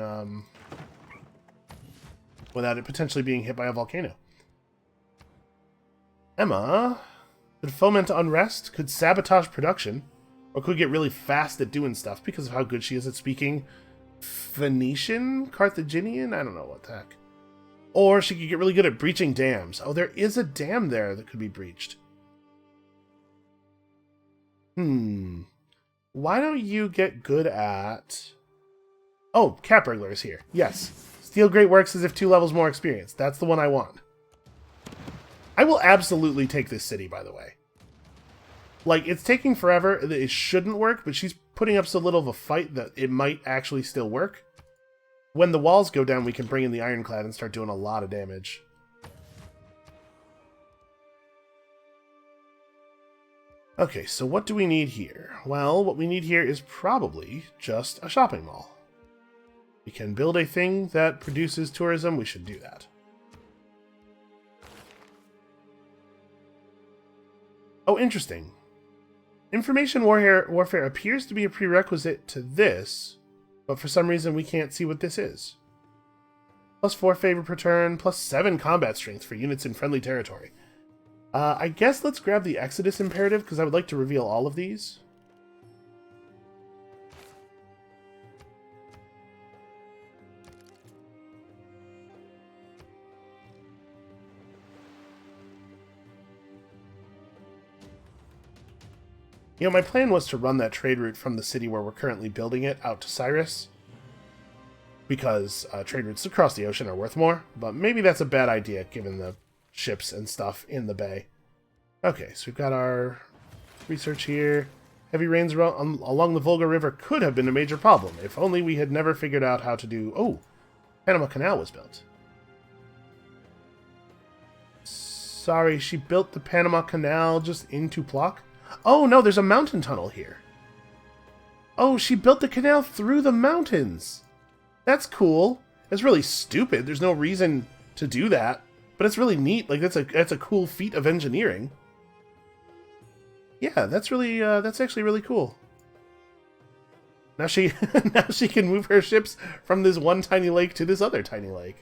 without it potentially being hit by a volcano. Emma could foment unrest, could sabotage production, or could get really fast at doing stuff because of how good she is at speaking Phoenician? Carthaginian? I don't know what the heck. Or she could get really good at breaching dams. Oh, there is a dam there that could be breached. Why don't you get good at... Oh, cat burglar is here. Yes. Steal Great Works as if 2 levels more experience. That's the one I want. I will absolutely take this city, by the way. Like, it's taking forever. It shouldn't work, but she's putting up so little of a fight that it might actually still work. When the walls go down, we can bring in the Ironclad and start doing a lot of damage. Okay, so what do we need here? Well, what we need here is probably just a shopping mall. We can build a thing that produces tourism. We should do that. Oh, interesting. Information warfare appears to be a prerequisite to this, but for some reason we can't see what this is. +4 favor per turn, +7 combat strength for units in friendly territory. I guess let's grab the Exodus Imperative, because I would like to reveal all of these. You know, my plan was to run that trade route from the city where we're currently building it out to Cyrus, because trade routes across the ocean are worth more, but maybe that's a bad idea given the ships and stuff in the bay. Okay, so we've got our research here. Heavy rains along the Volga River could have been a major problem, if only we had never figured out how to do... Oh, Panama Canal was built. Sorry, she built the Panama Canal just into Plock? Oh, no, there's a mountain tunnel here. Oh, she built the canal through the mountains. That's cool. It's really stupid. There's no reason to do that. But it's really neat. Like, that's a cool feat of engineering. Yeah, that's really, that's actually really cool. Now she, now she can move her ships from this one tiny lake to this other tiny lake.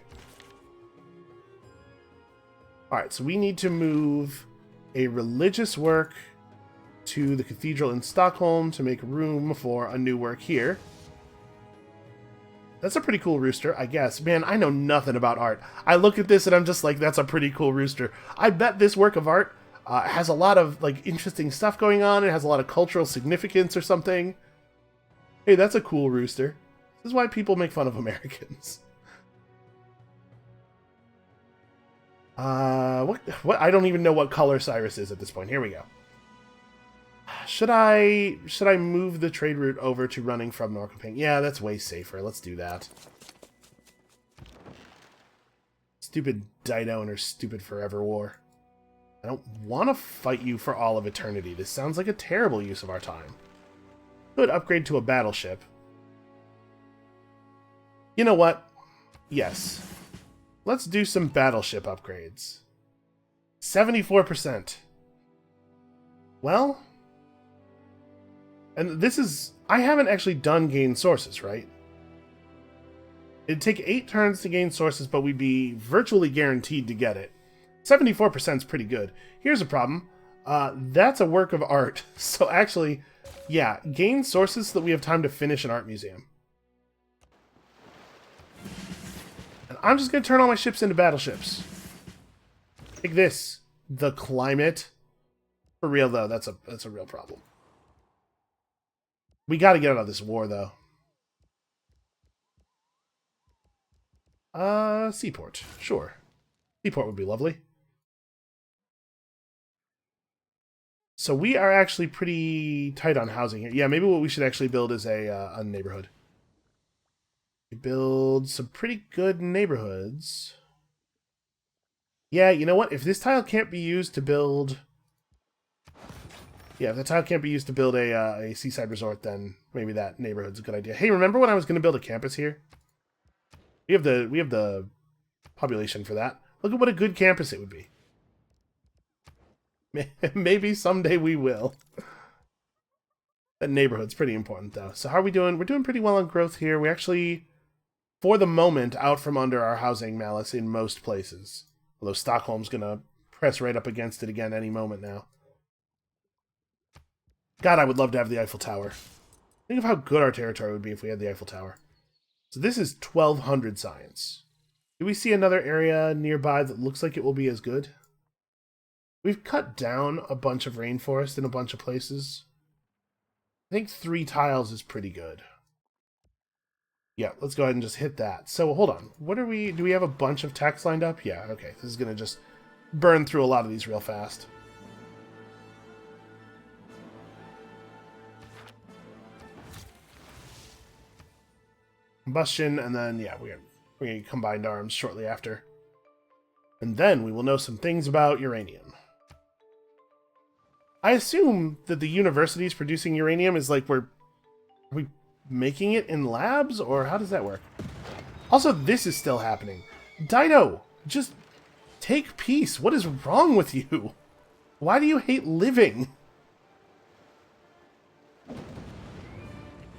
Alright, so we need to move a religious work to the cathedral in Stockholm to make room for a new work here. That's a pretty cool rooster, I guess. Man, I know nothing about art. I look at this and I'm just like, that's a pretty cool rooster. I bet this work of art has a lot of like interesting stuff going on. It has a lot of cultural significance or something. Hey, that's a cool rooster. This is why people make fun of Americans. What? I don't even know what color Cyrus is at this point. Here we go. Should I move the trade route over to running from Norcoping? Yeah, that's way safer. Let's do that. Stupid Dido and her stupid forever war. I don't want to fight you for all of eternity. This sounds like a terrible use of our time. Could upgrade to a battleship. You know what? Yes. Let's do some battleship upgrades. 74%. Well... And this is... I haven't actually done gain sources, right? It'd take 8 turns to gain sources, but we'd be virtually guaranteed to get it. 74% is pretty good. Here's a problem. That's a work of art. So actually, yeah, gain sources so that we have time to finish an art museum. And I'm just going to turn all my ships into battleships. Take this. The climate. For real, though, that's a real problem. We gotta get out of this war, though. Seaport. Sure. Seaport would be lovely. So we are actually pretty tight on housing here. Yeah, maybe what we should actually build is a neighborhood. We build some pretty good neighborhoods. Yeah, you know what? If this tile can't be used to build... Yeah, if the tile can't be used to build a seaside resort, then maybe that neighborhood's a good idea. Hey, remember when I was going to build a campus here? We have the population for that. Look at what a good campus it would be. Maybe someday we will. That neighborhood's pretty important, though. So how are we doing? We're doing pretty well on growth here. We actually, for the moment, out from under our housing malice in most places. Although Stockholm's going to press right up against it again any moment now. God, I would love to have the Eiffel Tower. Think of how good our territory would be if we had the Eiffel Tower. So this is 1200 science. Do we see another area nearby that looks like it will be as good? We've cut down a bunch of rainforest in a bunch of places. I think 3 tiles is pretty good. Yeah, let's go ahead and just hit that. So hold on. What are we... Do we have a bunch of text lined up? Yeah, okay. This is going to just burn through a lot of these real fast. Combustion, and then, yeah, we're going to combined arms shortly after. And then we will know some things about uranium. I assume that the universities producing uranium is like are we making it in labs, or how does that work? Also, this is still happening. Dido, just take peace. What is wrong with you? Why do you hate living?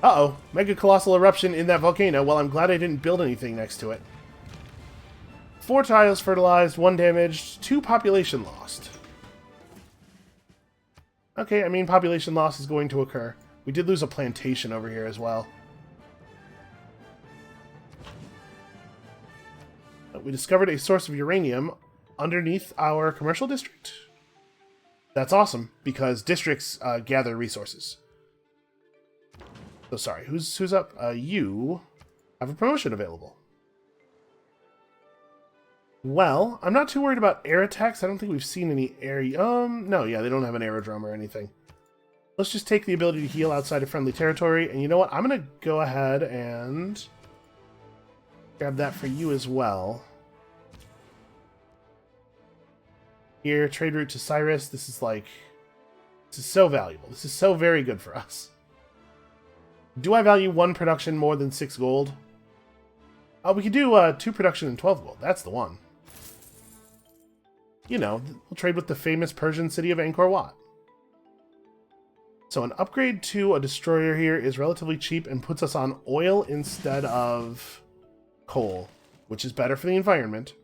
Uh-oh, mega colossal eruption in that volcano. Well, I'm glad I didn't build anything next to it. 4 tiles fertilized, 1 damaged, 2 population lost. Okay, I mean, population loss is going to occur. We did lose a plantation over here as well. We discovered a source of uranium underneath our commercial district. That's awesome, because districts gather resources. So sorry, who's up? You have a promotion available. Well, I'm not too worried about air attacks. I don't think we've seen any air... no, yeah, they don't have an aerodrome or anything. Let's just take the ability to heal outside of friendly territory. And you know what? I'm going to go ahead and grab that for you as well. Here, trade route to Cyrus. This is like... This is so valuable. This is so very good for us. Do I value 1 production more than 6 gold? Oh, we could do 2 production and 12 gold. That's the one. You know, we'll trade with the famous Persian city of Angkor Wat. So an upgrade to a destroyer here is relatively cheap and puts us on oil instead of coal, which is better for the environment.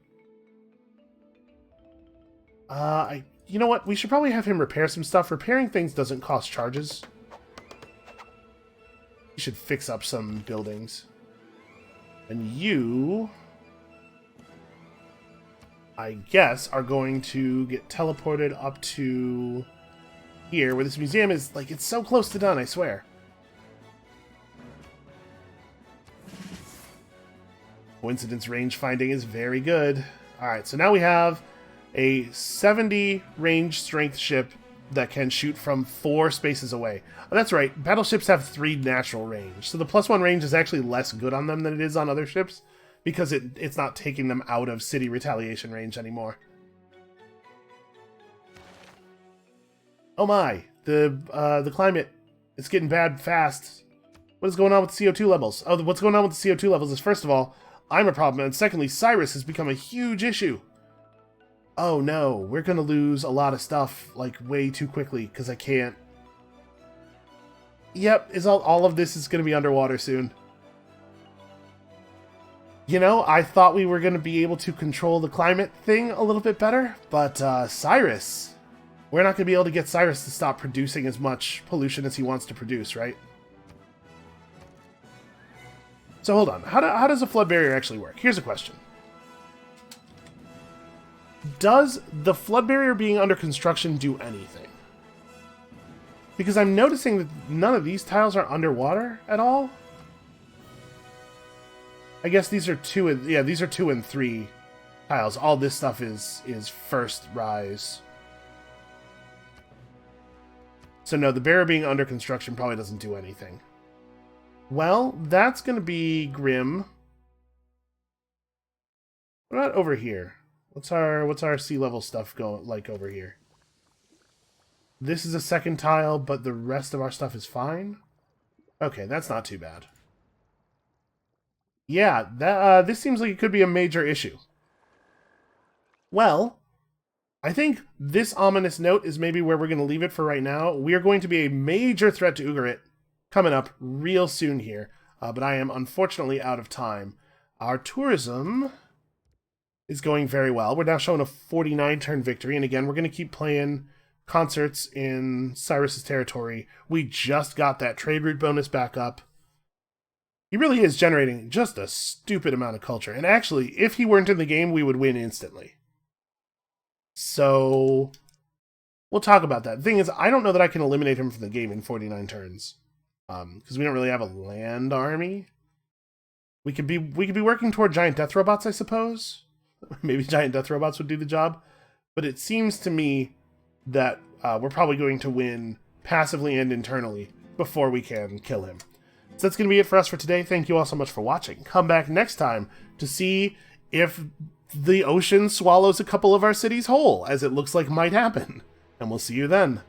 You know what? We should probably have him repair some stuff. Repairing things doesn't cost charges. You should fix up some buildings. And you, I guess, are going to get teleported up to here, where this museum is, like, it's so close to done, I swear. Coincidence range finding is very good. Alright, so now we have a 70 range strength ship that can shoot from 4 spaces away. Oh, that's right, battleships have 3 natural range, so the +1 range is actually less good on them than it is on other ships, because it's not taking them out of city retaliation range anymore. Oh my, the climate, it's getting bad fast. What is going on with the CO2 levels? Oh, what's going on with the CO2 levels is, first of all, I'm a problem, and secondly, Cyrus has become a huge issue. Oh no, we're gonna lose a lot of stuff, like, way too quickly, because I can't... Yep, all of this is gonna be underwater soon. You know, I thought we were gonna be able to control the climate thing a little bit better, but Cyrus... We're not gonna be able to get Cyrus to stop producing as much pollution as he wants to produce, right? So hold on, how does a flood barrier actually work? Here's a question. Does the flood barrier being under construction do anything? Because I'm noticing that none of these tiles are underwater at all. I guess these are 2 and... Yeah, these are 2 and 3 tiles. All this stuff is first rise. So no, the barrier being under construction probably doesn't do anything. Well, that's going to be grim. What about over here? What's our sea level stuff like over here? This is a second tile, but the rest of our stuff is fine. Okay, that's not too bad. Yeah, this seems like it could be a major issue. Well, I think this ominous note is maybe where we're going to leave it for right now. We are going to be a major threat to Ugarit coming up real soon here, but I am unfortunately out of time. Our tourism is going very well. We're now showing a 49-turn victory, and again, we're going to keep playing concerts in Cyrus's territory. We just got that trade route bonus back up. He really is generating just a stupid amount of culture, and actually, if he weren't in the game, we would win instantly. So, we'll talk about that. The thing is, I don't know that I can eliminate him from the game in 49 turns, because we don't really have a land army. We could be working toward giant death robots, I suppose. Maybe giant death robots would do the job, but it seems to me that we're probably going to win passively and internally before we can kill him. So that's going to be it for us for today. Thank you all so much for watching. Come back next time to see if the ocean swallows a couple of our cities whole, as it looks like might happen. And we'll see you then.